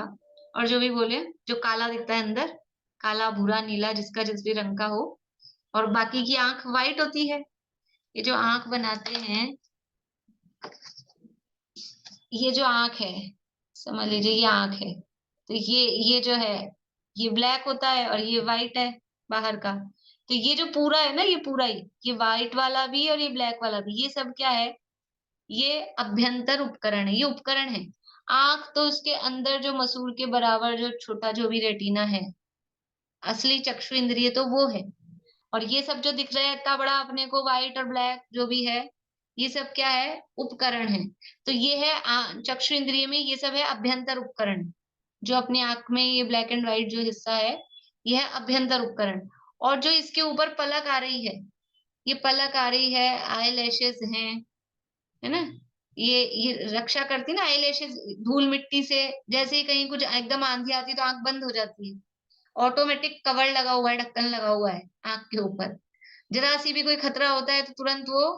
और जो भी बोले, जो काला दिखता है अंदर, काला भूरा नीला जिसका जिस भी रंग का हो, और बाकी की आंख व्हाइट होती है। ये जो आंख बनाते हैं, ये जो आंख है, समझ लीजिए ये आंख है, तो ये जो है ये ब्लैक होता है और ये व्हाइट है बाहर का। तो ये जो पूरा है ना, ये पूरा ही, ये व्हाइट वाला भी और ये ब्लैक वाला भी, ये सब क्या है, ये अभ्यंतर उपकरण है, ये उपकरण है। आंख तो उसके अंदर जो मसूर के बराबर जो छोटा जो भी रेटिना है, असली चक्षु इंद्रिय तो वो है। और ये सब जो दिख रहा है इतना बड़ा अपने को, व्हाइट और ब्लैक जो भी है, ये सब क्या है, उपकरण है। तो ये है चक्षु इंद्रिय में ये सब है अभ्यंतर उपकरण। जो अपनी आंख में ये ब्लैक एंड व्हाइट जो हिस्सा है, ये है अभ्यंतर उपकरण। और जो इसके ऊपर पलक आ रही है, ये पलक आ रही है, आई लैशेज है ना, ये रक्षा करती है ना आई लैशेज धूल मिट्टी से। जैसे ही कहीं कुछ एकदम आंधी आती है तो आंख बंद हो जाती है, ऑटोमेटिक कवर लगा हुआ है, ढक्कन लगा हुआ है आंख के ऊपर। जरा सी भी कोई खतरा होता है तो तुरंत वो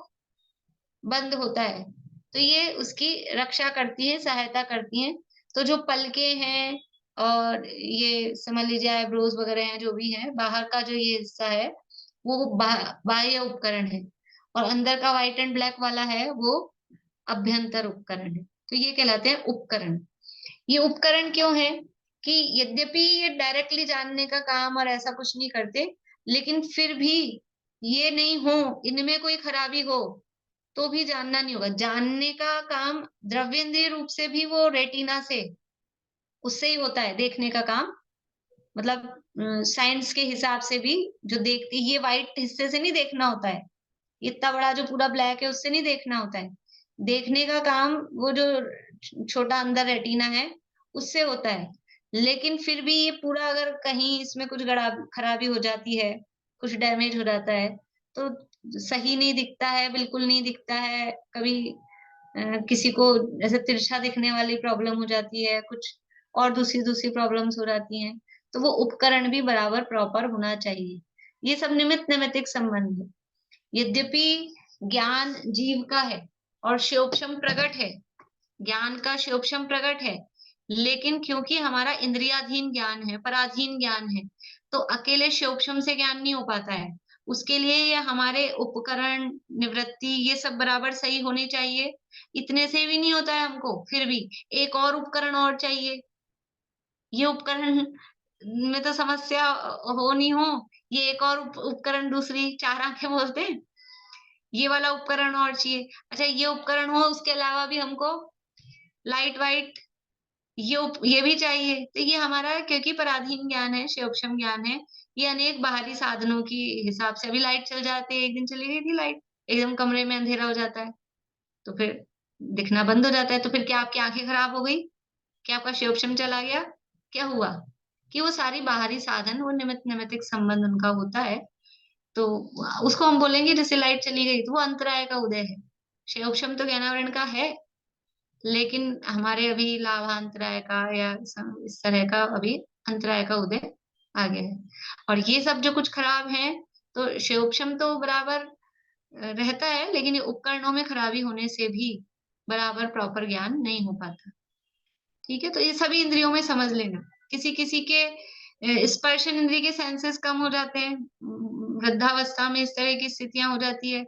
बंद होता है। तो ये उसकी रक्षा करती है, सहायता करती है। तो जो पलके हैं और ये समझ लीजिए आईब्रोज वगैरह हैं, जो भी है, बाहर का जो ये हिस्सा है वो बाह्य उपकरण है, और अंदर का व्हाइट एंड ब्लैक वाला है वो अभ्यंतर उपकरण है। तो ये कहलाते हैं उपकरण। ये उपकरण क्यों है कि यद्यपि ये डायरेक्टली जानने का काम और ऐसा कुछ नहीं करते, लेकिन फिर भी ये नहीं हो, इनमें कोई खराबी हो तो भी जानना नहीं होगा। जानने का काम द्रव्येंद्रिय रूप से भी वो रेटिना से, उससे ही होता है देखने का काम। मतलब साइंस के हिसाब से भी जो देखती, ये व्हाइट हिस्से से नहीं देखना होता है, इतना बड़ा जो पूरा ब्लैक है उससे नहीं देखना होता है। देखने का काम वो जो छोटा अंदर रेटिना है उससे होता है। लेकिन फिर भी ये पूरा अगर कहीं इसमें कुछ खराबी हो जाती है, कुछ डैमेज हो जाता है, तो सही नहीं दिखता है, बिल्कुल नहीं दिखता है। कभी किसी को ऐसे तिरछा दिखने वाली प्रॉब्लम हो जाती है, कुछ और दूसरी दूसरी प्रॉब्लम्स हो जाती हैं। तो वो उपकरण भी बराबर प्रॉपर होना चाहिए। ये सब निमित्त नैमित्तिक संबंध है। यद्यपि ज्ञान जीव का है और शिवोपशम प्रकट है, ज्ञान का शिवोपशम प्रकट है, लेकिन क्योंकि हमारा इंद्रियाधीन ज्ञान है, पराधीन ज्ञान है, तो अकेले शिवोपशम से ज्ञान नहीं हो पाता है। उसके लिए ये हमारे उपकरण, निवृत्ति, ये सब बराबर सही होनी चाहिए। इतने से भी नहीं होता है हमको, फिर भी एक और उपकरण और चाहिए। ये उपकरण में तो समस्या हो नहीं हो, ये एक और उपकरण, दूसरी चार आंखें बोलते हैं, ये वाला उपकरण और चाहिए। अच्छा, ये उपकरण हो, उसके अलावा भी हमको लाइट वाइट ये भी चाहिए। तो ये हमारा क्योंकि पराधीन ज्ञान है, शिवोपशम ज्ञान है, ये अनेक बाहरी साधनों की हिसाब से, अभी लाइट चल जाती है, एक दिन चली गई थी लाइट, एकदम कमरे में अंधेरा हो जाता है, तो फिर दिखना बंद हो जाता है। तो फिर क्या आपकी आंखें खराब हो गई? क्या आपका शिवोपशम चला गया? क्या हुआ? कि वो सारी बाहरी साधन, वो निमित्त नैमित्तिक संबंध उनका होता है। तो उसको हम बोलेंगे जैसे लाइट चली गई तो वो अंतराय का उदय है। शिवोपशम तो ज्ञानावरण का है, लेकिन हमारे अभी लाभांतराय का या इस तरह का अभी अंतराय का उदय आ गया है। और ये सब जो कुछ खराब है, तो शिवोपशम तो बराबर रहता है, लेकिन ये उपकरणों में खराबी होने से भी बराबर प्रॉपर ज्ञान नहीं हो पाता। ठीक है, तो ये सभी इंद्रियों में समझ लेना। किसी किसी के स्पर्शन इंद्रिय के सेंसेस कम हो जाते हैं, वृद्धावस्था में इस तरह की स्थितियां हो जाती है।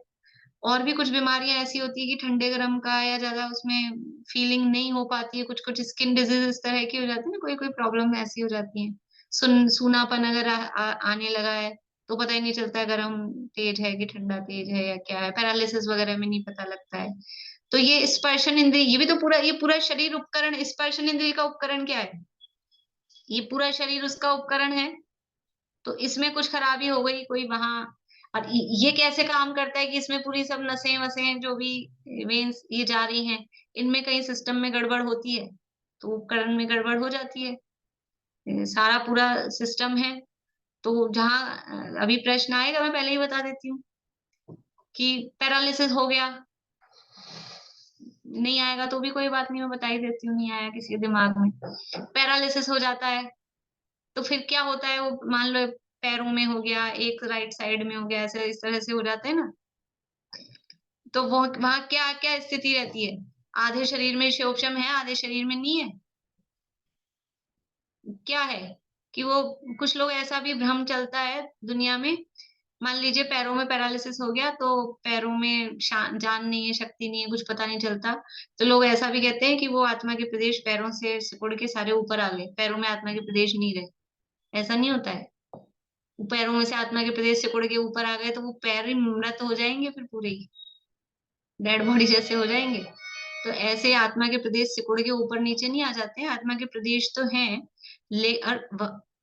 और भी कुछ बीमारियां ऐसी होती है कि ठंडे गर्म का या ज्यादा उसमें फीलिंग नहीं हो पाती है, कुछ कुछ स्किन डिजीज इस तरह की हो जाती है ना, कोई कोई प्रॉब्लम ऐसी हो जाती है। सूनापन अगर आने लगा है तो पता ही नहीं चलता गर्म तेज है कि ठंडा तेज है या क्या है, पैरालिसिस वगैरह में नहीं पता लगता है। तो ये स्पर्शन इंद्रिय, ये भी तो पूरा, ये पूरा शरीर उपकरण, स्पर्शन इंद्रिय का उपकरण क्या है? ये पूरा शरीर उसका उपकरण है। तो इसमें कुछ खराबी हो गई कोई वहां, और ये कैसे काम करता है कि इसमें पूरी सब नसें वसें जो भी वेन्स ये जा रही हैं, इनमें कहीं सिस्टम में गड़बड़ होती है तो उपकरण में गड़बड़ हो जाती है। ये सारा पूरा सिस्टम है। तो जहां अभी प्रश्न आएगा, मैं पहले ही बता देती हूँ कि पैरालिसिस हो गया, नहीं आएगा तो भी कोई बात नहीं, मैं बता ही देती हूँ, नहीं आया किसी के दिमाग में, पैरालिसिस हो जाता है तो फिर क्या होता है, वो मान लो पैरों में हो गया, एक राइट साइड में हो गया, ऐसे इस तरह से हो जाते हैं ना। तो वो वहां क्या क्या स्थिति रहती है? आधे शरीर में शिवोपशम है, आधे शरीर में नहीं है। क्या है कि वो, कुछ लोग ऐसा भी भ्रम चलता है दुनिया में, मान लीजिए पैरों में पैरालिसिस हो गया तो पैरों में जान नहीं है, शक्ति नहीं है, कुछ पता नहीं चलता, तो लोग ऐसा भी कहते हैं कि वो आत्मा के प्रदेश पैरों से सिकुड़ के सारे ऊपर आ गए, पैरों में आत्मा के प्रदेश नहीं रहे। ऐसा नहीं होता है। पैरों में से आत्मा के प्रदेश सिकुड़ के ऊपर आ गए तो वो पैर ही मृत हो जाएंगे, फिर पूरे ही डेड बॉडी जैसे हो जाएंगे। तो ऐसे आत्मा के प्रदेश सिकुड़ के ऊपर नीचे नहीं आ जाते हैं। आत्मा के प्रदेश तो हैं,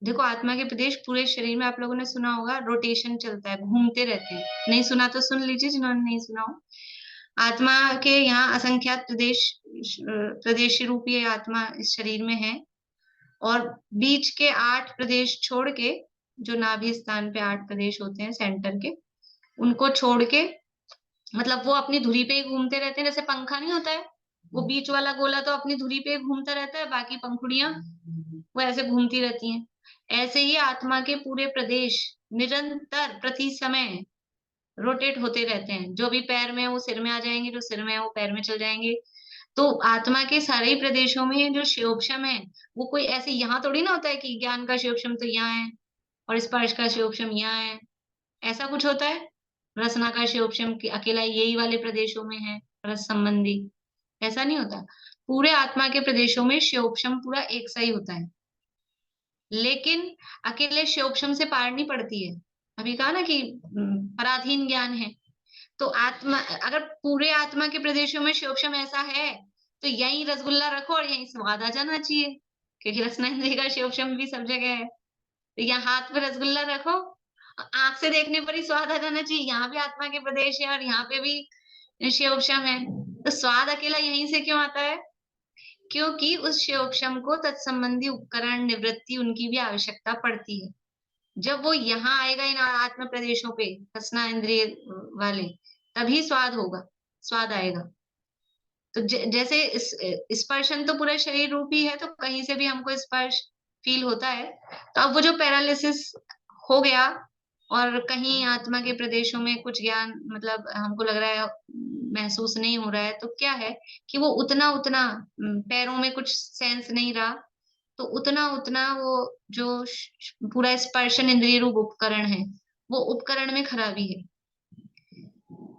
देखो आत्मा के प्रदेश पूरे शरीर में, आप लोगों ने सुना होगा, रोटेशन चलता है, घूमते रहते हैं। नहीं सुना तो सुन लीजिए जिन्होंने नहीं सुना हो। आत्मा के यहाँ असंख्यात प्रदेश रूपी आत्मा इस शरीर में है, और बीच के 8 प्रदेश छोड़ के, जो नाभि स्थान पे 8 प्रदेश होते हैं सेंटर के, उनको छोड़ के, मतलब वो अपनी धुरी पे ही घूमते रहते हैं। जैसे पंखा नहीं होता है, वो बीच वाला गोला तो अपनी धुरी पे घूमता रहता है, बाकी पंखुड़ियां वो ऐसे घूमती रहती हैं। ऐसे ही आत्मा के पूरे प्रदेश निरंतर प्रति समय रोटेट होते रहते हैं। जो भी पैर में है वो सिर में आ जाएंगे, जो सिर में है वो पैर में चल जाएंगे। तो आत्मा के सारे ही प्रदेशों में जो शिवोक्षम है, वो कोई ऐसे यहाँ थोड़ी ना होता है कि ज्ञान का शिवोक्षम तो यहाँ है और स्पर्श का शिवोक्षम यहाँ है, ऐसा कुछ होता है। रसना का शिवोक्षम अकेला यही वाले प्रदेशों में है, रस संबंधी, ऐसा नहीं होता। पूरे आत्मा के प्रदेशों में शिवोक्षम पूरा एक सा ही होता है, लेकिन अकेले शिवोक्षम से पार नहीं पड़ती है। अभी कहा ना कि पराधीन ज्ञान है, तो आत्मा, अगर पूरे आत्मा के प्रदेशों में शिवोक्षम ऐसा है तो यहीं रसगुल्ला रखो और यहीं स्वाद आ जाना चाहिए, क्योंकि रसना इंद्रिय का शिवोक्षम भी सब जगह है। तो यहाँ हाथ पे रसगुल्ला रखो, आंख से देखने पर ही स्वाद आ जाना चाहिए, यहाँ भी आत्मा के प्रदेश है और यहाँ पे भी शिवोक्षम है। तो स्वाद अकेला यहीं से क्यों आता है? क्योंकि उस शिवोक्षम को तत्संबंधी उपकरण, निवृत्ति, उनकी भी आवश्यकता पड़ती है। जब वो यहाँ आएगा इन आत्म प्रदेशों पे, रसना इंद्रिय वाले, तभी स्वाद होगा, स्वाद आएगा। तो जैसे स्पर्शन तो पूरा शरीर रूपी है, तो कहीं से भी हमको स्पर्श फील होता है। तो अब वो जो पैरालिसिस हो गया और कहीं आत्मा के प्रदेशों में कुछ ज्ञान, मतलब हमको लग रहा है महसूस नहीं हो रहा है, तो क्या है कि वो उतना उतना पैरों में कुछ सेंस नहीं रहा, तो उतना उतना वो जो पूरा स्पर्शन इंद्रिय रूप उपकरण है, वो उपकरण में खराबी है।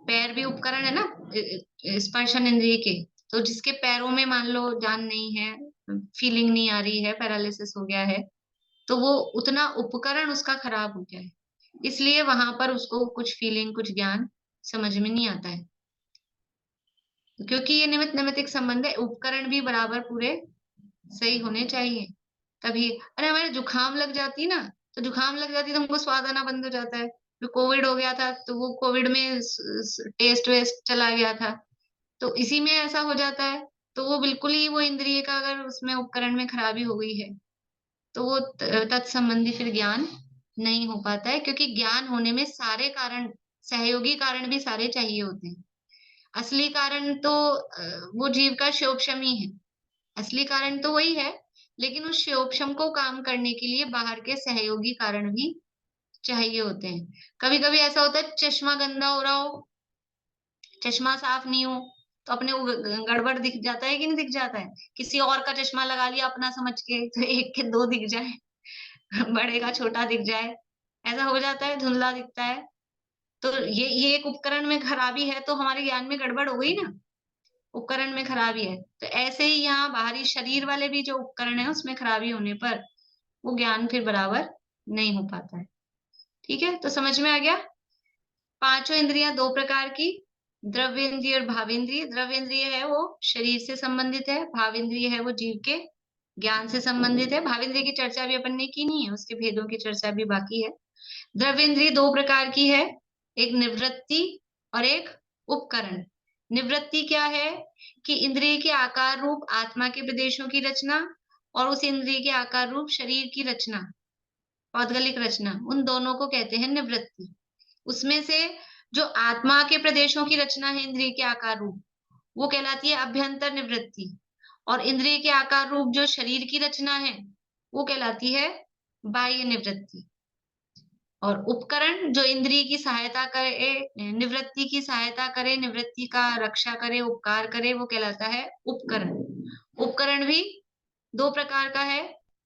पैर भी उपकरण है ना स्पर्शन इंद्रिय के, तो जिसके पैरों में मान लो जान नहीं है, फीलिंग नहीं आ रही है, पैरालिसिस हो गया है, तो वो उतना उपकरण उसका खराब हो गया है, इसलिए वहां पर उसको कुछ फीलिंग, कुछ ज्ञान समझ में नहीं आता है। क्योंकि ये निमित्त नैमित्तिक संबंध है, उपकरण भी बराबर पूरे सही होने चाहिए, तभी। अरे हमारे जुकाम लग जाती ना, तो जुकाम लग जाती तो हमको स्वाद आना बंद हो जाता है। जो कोविड हो गया था तो वो कोविड में टेस्ट वेस्ट चला गया था, तो इसी में ऐसा हो जाता है। तो वो बिल्कुल ही वो इंद्रिय का अगर उसमें उपकरण में खराबी हो गई है, तो वो तत्संबंधी फिर ज्ञान नहीं हो पाता है, क्योंकि ज्ञान होने में सारे कारण, सहयोगी कारण भी सारे चाहिए होते हैं। असली कारण तो वो जीव का शिवोक्षम ही है, असली कारण तो वही है, लेकिन उस शिवोक्षम को काम करने के लिए बाहर के सहयोगी कारण भी चाहिए होते हैं। कभी कभी ऐसा होता है चश्मा गंदा हो रहा हो, चश्मा साफ नहीं हो, तो अपने वो गड़बड़ दिख जाता है कि नहीं दिख जाता है। किसी और का चश्मा लगा लिया अपना समझ के, तो एक के दो दिख जाए, बड़े का छोटा दिख जाए, ऐसा हो जाता है, धुंधला दिखता है। तो ये एक उपकरण में खराबी है, तो हमारे ज्ञान में गड़बड़ हो गई ना, उपकरण में खराबी है। तो ऐसे ही यहाँ बाहरी शरीर वाले भी जो उपकरण है उसमें खराबी होने पर वो ज्ञान फिर बराबर नहीं हो पाता है। ठीक है, तो समझ में आ गया। पांचों इंद्रियां दो प्रकार की, द्रव्येंद्रिय और भावेंद्रिय। द्रव्येंद्रिय है वो शरीर से संबंधित है, भावेंद्रिय है वो जीव के ज्ञान से संबंधित है। भावेंद्रिय की चर्चा भी अपन ने की नहीं है, उसके भेदों की चर्चा भी बाकी है। द्रव्येंद्रिय दो प्रकार की है, एक निवृत्ति और एक उपकरण। निवृत्ति क्या है कि इंद्रिय के आकार रूप आत्मा के प्रदेशों की रचना और उस इंद्रिय के आकार रूप शरीर की रचना, पौद्गलिक रचना, उन दोनों को कहते हैं निवृत्ति। उसमें से जो आत्मा के प्रदेशों की रचना है इंद्रिय के आकार रूप, वो कहलाती है अभ्यंतर निवृत्ति, और इंद्रिय के आकार रूप जो शरीर की रचना है वो कहलाती है बाह्य निवृत्ति। और उपकरण जो इंद्रिय की सहायता करे, निवृत्ति की सहायता करे, निवृत्ति का रक्षा करे, उपकार करे, वो कहलाता है उपकरण। उपकरण भी दो प्रकार का है,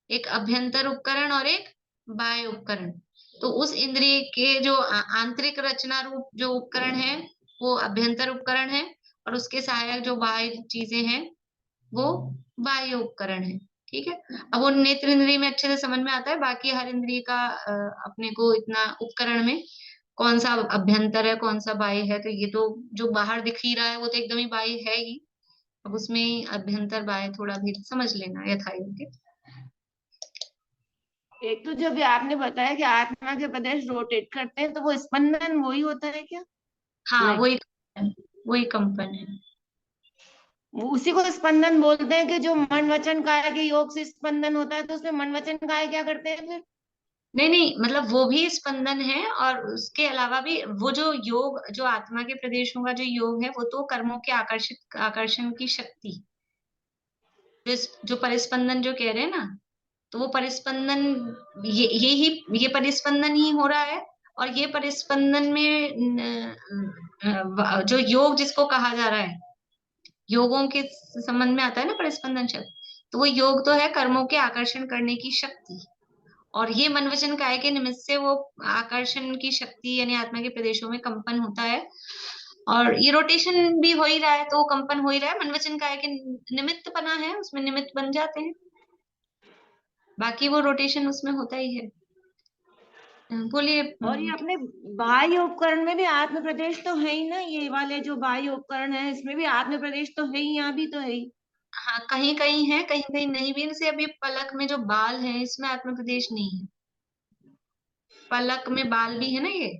एक अभ्यंतर उपकरण और एक बाह्य उपकरण। तो उस इंद्रिय के जो आंतरिक रचना रूप जो उपकरण है वो अभ्यंतर उपकरण है, और उसके सहायक जो बाह्य चीजें हैं वो बाह्य उपकरण है। ठीक है। अब वो नेत्र इंद्रिय में अच्छे से समझ में आता है, बाकी हर इंद्रिय का अपने को इतना उपकरण में कौन सा अभ्यंतर है कौन सा बाह्य है, तो ये तो जो बाहर दिख ही रहा है वो तो एकदम ही बाह्य है ही। अब उसमें ही अभ्यंतर बाह्य थोड़ा भी समझ लेना यथा योग्य। एक तो जब आपने बताया कि आत्मा के प्रदेश रोटेट करते हैं, तो वो स्पंदन वही होता है क्या? हाँ नहीं, वही कंपन है। उसी को स्पंदन बोलते हैं कि जो मन वचन काया के योग से स्पंदन होता है, तो उसमें मन वचन काया क्या करते हैं फिर? नहीं नहीं, मतलब वो भी स्पंदन है, और उसके अलावा भी वो जो योग, जो आत्मा के प्रदेशों का जो योग है, वो तो कर्मों के आकर्षण की शक्ति, जो परिस्पंदन जो कह रहे हैं ना, तो वो परिस्पंदन, ये परिस्पंदन ही हो रहा है। और ये परिस्पंदन में जो योग जिसको कहा जा रहा है, योगों के संबंध में आता है ना परिस्पंदन शब्द, तो वो योग तो है कर्मों के आकर्षण करने की शक्ति, और ये मन वचन काया के निमित्त से वो आकर्षण की शक्ति यानी आत्मा के प्रदेशों में कंपन होता है। और ये रोटेशन भी हो ही रहा है, तो वो कंपन हो ही रहा है, मन वचन काया के निमित्त बना है, उसमें निमित्त बन जाते हैं, बाकी वो रोटेशन उसमें होता ही है। बोलिए। और ये अपने बाह्य उपकरण में भी आत्म प्रदेश तो है ही ना, ये वाले जो बाह्य उपकरण है इसमें भी आत्म प्रदेश तो है ही, यहाँ भी तो है ही। हाँ कहीं कहीं है, कहीं कहीं नहीं भी। जैसे अभी पलक में जो बाल है, इसमें आत्म प्रदेश नहीं है। पलक में बाल भी है ना, ये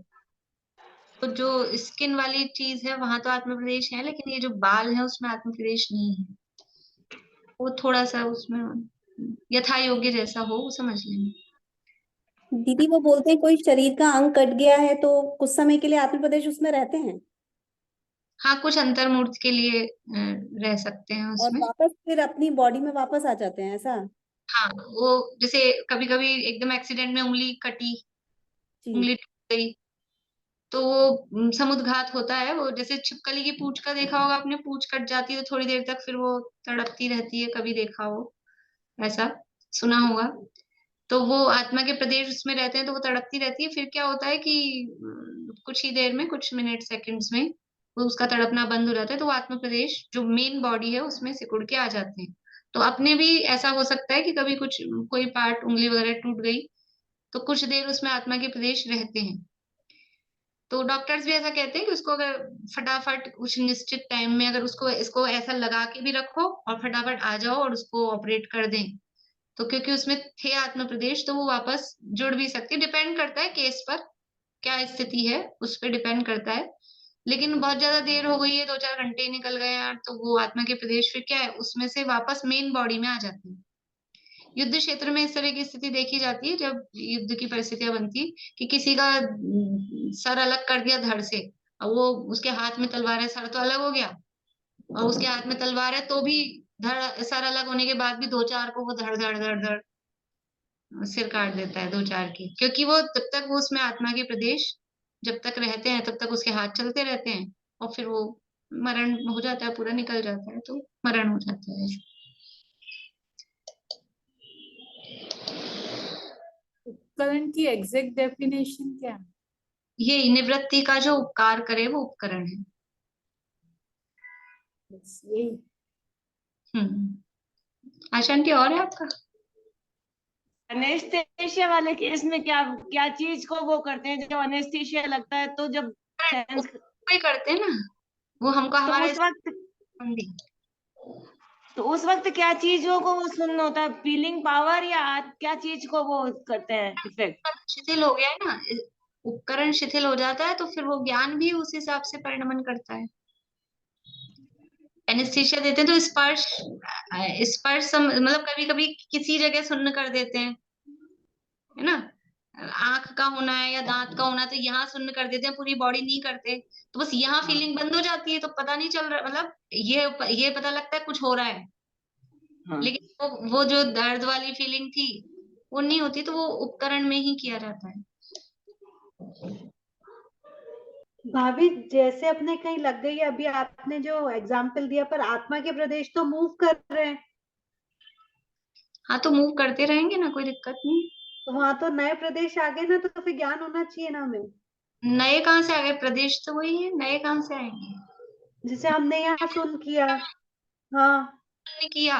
तो जो स्किन वाली चीज है वहां तो आत्म प्रदेश है, लेकिन ये जो बाल है उसमें आत्म प्रदेश नहीं है। वो थोड़ा सा उसमें यथा योग्य जैसा हो वो समझ लेना। दीदी वो बोलते हैं कोई शरीर का अंग कट गया है तो कुछ समय के लिए आत्म प्रदेश उसमें रहते हैं हाँ कुछ अंतर्मूर्त के लिए रह सकते हैं और उसमें। वापस फिर अपनी बॉडी में वापस आ जाते हैं, ऐसा? हाँ वो जैसे कभी कभी एकदम एक्सीडेंट में उंगली कटी, जी। उंगली टूट गई, तो वो समुद्घात होता है। वो जैसे छिपकली की पूंछ का देखा होगा आपने, पूंछ कट जाती है तो थोड़ी देर तक फिर वो तड़पती रहती है, कभी देखा हो ऐसा, सुना होगा। तो वो आत्मा के प्रदेश उसमें रहते हैं तो वो तड़पती रहती है, फिर क्या होता है कि कुछ ही देर में, कुछ मिनट सेकंड्स में वो उसका तड़पना बंद हो जाता है, तो वो आत्मा प्रदेश जो मेन बॉडी है उसमें सिकुड़ के आ जाते हैं। तो अपने भी ऐसा हो सकता है कि कभी कुछ कोई पार्ट उंगली वगैरह टूट गई, तो कुछ देर उसमें आत्मा के प्रदेश रहते हैं। तो डॉक्टर्स भी ऐसा कहते हैं कि उसको अगर फटाफट कुछ निश्चित टाइम में अगर उसको इसको ऐसा लगा के भी रखो और फटाफट आ जाओ और उसको ऑपरेट कर दें, तो क्योंकि उसमें थे आत्म प्रदेश तो वो वापस जुड़ भी सकती है। डिपेंड करता है केस पर, क्या स्थिति है उस पर डिपेंड करता है। लेकिन बहुत ज्यादा देर हो गई है, 2-4 घंटे निकल गए यार, तो वो आत्मा के प्रदेश फिर क्या है, उसमें से वापस मेन बॉडी में आ जाते हैं। युद्ध क्षेत्र में इस तरह की स्थिति देखी जाती है, जब युद्ध की परिस्थितियां बनती कि किसी का सर अलग कर दिया धड़ से, और वो उसके हाथ में तलवार है, सर तो अलग हो गया, और उसके हाथ में तलवार है तो भी धड़ सर अलग होने के बाद भी 2-4 को वो धड़ धड़ धड़ धड़ सिर काट देता है, 2-4 की, क्योंकि वो तब तक वो उसमें आत्मा के प्रदेश जब तक रहते हैं तब तक उसके हाथ चलते रहते हैं, और फिर वो मरण हो जाता है, पूरा निकल जाता है, तो मरण हो जाता है। उपकरण की एग्जैक्ट डेफिनेशन क्या है? ये निवृत्ति का जो उपकार करे वो उपकरण है। बस यही। आशांति और है आपका? अनेस्थेशिया वाले केस में क्या क्या चीज को वो करते हैं, जब अनेस्थेशिया लगता है तो जब सेंस, वही करते हैं ना, वो हमको तो हमारे उस वक्त क्या चीजों को वो सुनना होता है, फीलिंग पावर या क्या चीज को वो करते हैं इफेक्ट? शिथिल हो गया है ना, उपकरण शिथिल हो जाता है तो फिर वो ज्ञान भी उस हिसाब से परिणमन करता है। एनेस्थीसिया देते हैं तो स्पर्श, मतलब कभी कभी किसी जगह सुन्न कर देते हैं, है ना, आंख का होना है या दांत का होना है तो यहाँ सुन्न कर देते हैं, पूरी बॉडी नहीं करते, तो बस यहाँ फीलिंग बंद हो जाती है, तो पता नहीं चल रहा, मतलब ये पता लगता है कुछ हो रहा है, लेकिन वो जो दर्द वाली फीलिंग थी वो नहीं होती, तो वो उपकरण में ही किया जाता है। भाभी जैसे अपने कहीं लग गई, अभी आपने जो एग्जाम्पल दिया, पर आत्मा के प्रदेश तो मूव कर रहे हैं, हाँ तो मूव करते रहेंगे ना, कोई दिक्कत नहीं। तो वहां तो नए प्रदेश आ गए ना, तो फिर ज्ञान होना चाहिए ना हमें। नए कहाँ से आ गए, प्रदेश तो वही है, नए कहाँ से आएंगे। जैसे हमने यहाँ सुन किया। हाँ हमने किया,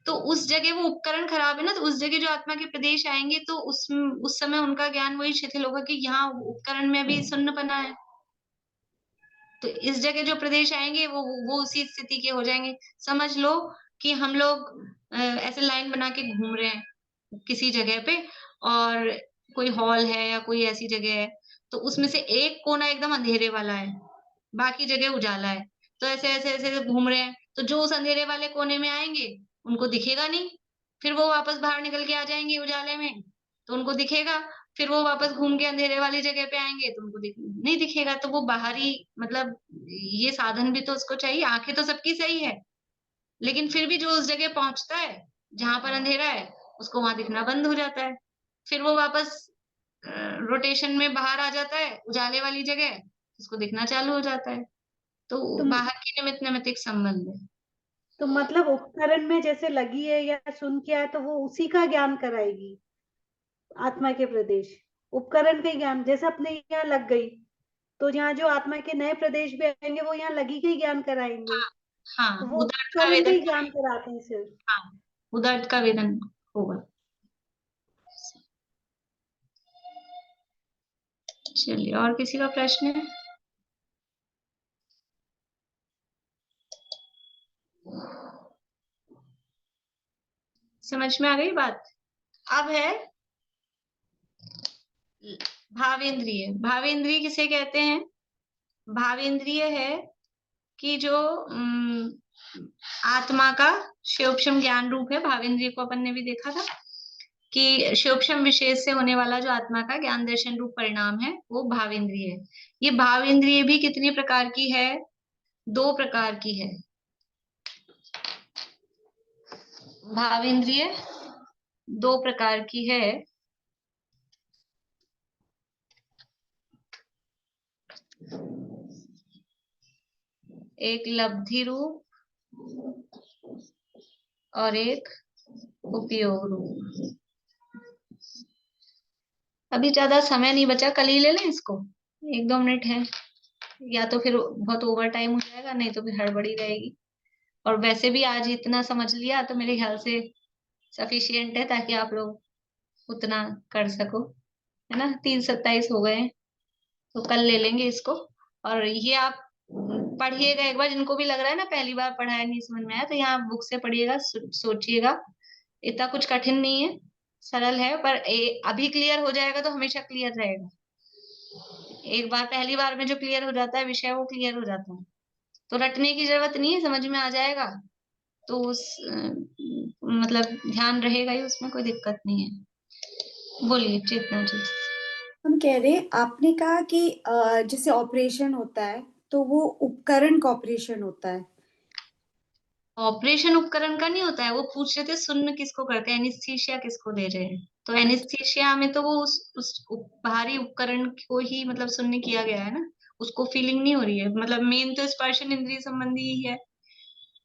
तो उस जगह वो उपकरण खराब है ना, तो उस जगह जो आत्मा के प्रदेश आएंगे तो उस समय उनका ज्ञान वही शिथिल होगा कि यहाँ उपकरण में अभी सुन्नपना है। तो इस जगह जो प्रदेश आएंगे वो उसी स्थिति के हो जाएंगे। समझ लो कि हम लोग ऐसे लाइन बना के घूम रहे हैं किसी जगह पे, और कोई हॉल है या कोई ऐसी जगह है, तो उसमें से एक कोना एकदम अंधेरे वाला है, बाकी जगह उजाला है। तो ऐसे ऐसे ऐसे घूम रहे हैं, तो जो उस अंधेरे वाले कोने में आएंगे उनको दिखेगा नहीं, फिर वो वापस बाहर निकल के आ जाएंगे उजाले में तो उनको दिखेगा, फिर वो वापस घूम के अंधेरे वाली जगह पे आएंगे तो उनको नहीं दिखेगा। तो वो बाहरी मतलब ये साधन भी तो उसको चाहिए। आंखें तो सबकी सही है, लेकिन फिर भी जो उस जगह पहुंचता है जहां पर अंधेरा है उसको वहां दिखना बंद हो जाता है, फिर वो वापस रोटेशन में बाहर आ जाता है उजाले वाली जगह, उसको दिखना चालू हो जाता है। तो तो बाहर की निमित्त नैमित्तिक संबंध है। तो मतलब उपकरण में जैसे लगी है या सुन किया है तो वो उसी का ज्ञान कराएगी आत्मा के प्रदेश, उपकरण का ही ज्ञान। जैसे अपने यहाँ लग गई तो यहाँ जो आत्मा के नए प्रदेश भी आएंगे वो यहाँ लगी का ही ज्ञान कराएंगे, तो हाँ, वो उदर्द का उपकरण का वेदन ही ज्ञान कराते हैं सिर्फ। हाँ, उदर्द का वेदन होगा। चलिए, और किसी का प्रश्न है? समझ में आ गई बात? अब है भावेंद्रिय। भावेंद्रिय किसे कहते हैं? भावेंद्रिय है कि जो आत्मा का सूक्ष्म ज्ञान रूप है। भावेंद्रिय को अपन ने भी देखा था कि सूक्ष्म विशेष से होने वाला जो आत्मा का ज्ञान दर्शन रूप परिणाम है वो भावेंद्रिय है। ये भावेंद्रिय भी कितनी प्रकार की है? 2 प्रकार की है। भावेंद्रिय 2 प्रकार की है। एक लब्धि रूप और एक उपयोग रूप। अभी ज्यादा समय नहीं बचा, कल ही ले लें इसको, 1-2 मिनट है, या तो फिर बहुत ओवर टाइम हो जाएगा, नहीं तो फिर हड़बड़ी रहेगी। और वैसे भी आज इतना समझ लिया तो मेरे ख्याल से सफिशियंट है, ताकि आप लोग उतना कर सको, है ना। 3:27 हो गए हैं, तो कल ले लेंगे इसको। और ये आप पढ़िएगा एक बार, जिनको भी लग रहा है ना पहली बार पढ़ा है नहीं समझ में आया, तो यहाँ बुक से पढ़िएगा, सोचिएगा। इतना कुछ कठिन नहीं है, सरल है, पर अभी क्लियर हो जाएगा तो हमेशा क्लियर रहेगा। एक बार पहली बार में जो क्लियर हो जाता है विषय, वो क्लियर हो जाता है, तो रटने की जरूरत नहीं है, समझ में आ जाएगा। तो उस मतलब ध्यान रहेगा ही, उसमें कोई दिक्कत नहीं है। बोलिए चेतना जी। हम कह रहे हैं, आपने कहा कि जैसे ऑपरेशन होता है तो वो उपकरण का ऑपरेशन होता है। ऑपरेशन उपकरण का नहीं होता है। वो पूछ रहे थे सुन्न किसको करते हैं, एनेस्थीसिया किसको दे रहे हैं। तो एनेस्थीसिया में तो वो उस बाहरी उपकरण को ही मतलब सुन्न किया गया है ना, उसको फीलिंग नहीं हो रही है। मतलब मेन तो स्पर्शन इंद्रिय संबंधी ही है,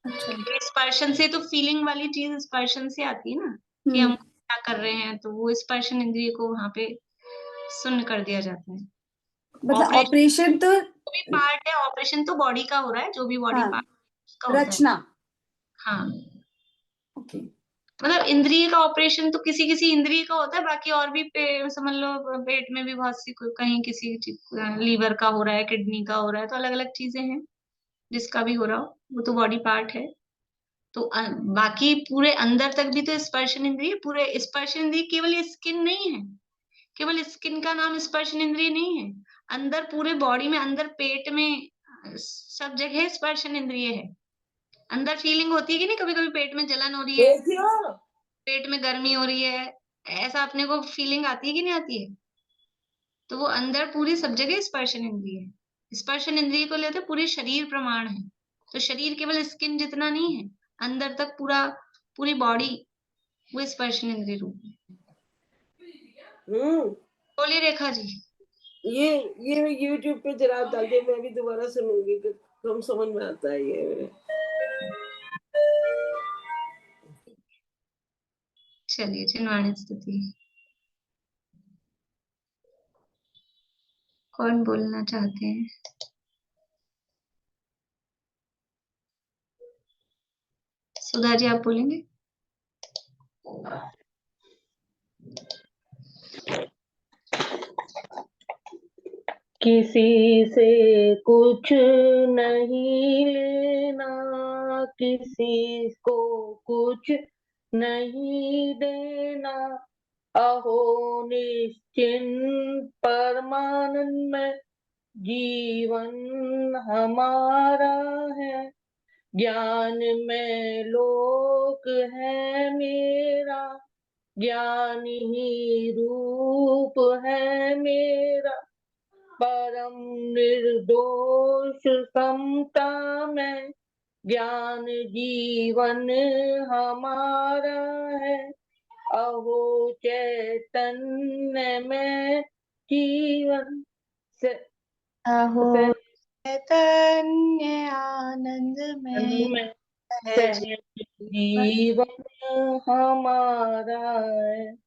अच्छा। क्योंकि स्पर्शन से तो फीलिंग वाली चीज स्पर्शन से आती है ना, कि हम क्या कर रहे हैं, तो वो स्पर्शन इंद्रिय को वहां पे सुन्न कर दिया जाता है। मतलब ऑपरेशन ऑपरेशन तो भी पार्ट है, ऑपरेशन तो बॉडी का हो रहा है, जो भी बॉडी हाँ, पार्ट उसका होता है। रचना। हाँ, ओके। मतलब इंद्रिय का ऑपरेशन तो किसी किसी इंद्रिय का होता है, बाकी और भी समझ लो पेट में भी बहुत सी कहीं किसी लीवर का हो रहा है, किडनी का हो रहा है, तो अलग अलग चीजें हैं। जिसका भी हो रहा हो वो तो बॉडी पार्ट है। तो बाकी पूरे अंदर तक भी तो स्पर्शन इंद्रिय, पूरे स्पर्शन इंद्रिय केवल ये स्किन नहीं है, केवल स्किन का नाम स्पर्शन इंद्रिय नहीं है। अंदर पूरे बॉडी में, अंदर पेट में, सब जगह स्पर्शन इंद्रिय है। अंदर फीलिंग होती है कि नहीं, कभी कभी पेट में जलन हो रही है, पेट में गर्मी हो रही है, ऐसा अपने को फीलिंग आती है कि नहीं आती है? तो वो अंदर पूरी सब जगह स्पर्शन इंद्रिय है। स्पर्शन इंद्रिय को लेते पूरे शरीर प्रमाण है। तो शरीर केवल स्किन जितना नहीं है, अंदर तक पूरा पूरी बॉडी वो स्पर्शन इंद्रिय रूप है। बोलिए रेखा जी। ये YouTube पे जरा आप डाल दे, मैं भी दोबारा सुनूंगी, कम समझ में आता है ये। चलिए, चिन्वाणी स्तुति। कौन बोलना चाहते हैं? सुधा जी आप बोलेंगे? किसी से कुछ नहीं लेना, किसी को कुछ नहीं देना, अहो निश्चिंत परमानंद में जीवन हमारा है। ज्ञान में लोक है मेरा, ज्ञान ही रूप है मेरा, परम निर्दोष समता में ज्ञान जीवन हमारा है। अहो चैतन्य में जीवन से अहो चैतन्य आनंद में सहज जीवन हमारा है।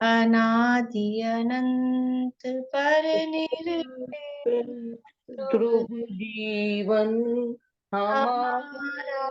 अनादि अनंत पर निर्भय ध्रुव जीवन हमारा हमारा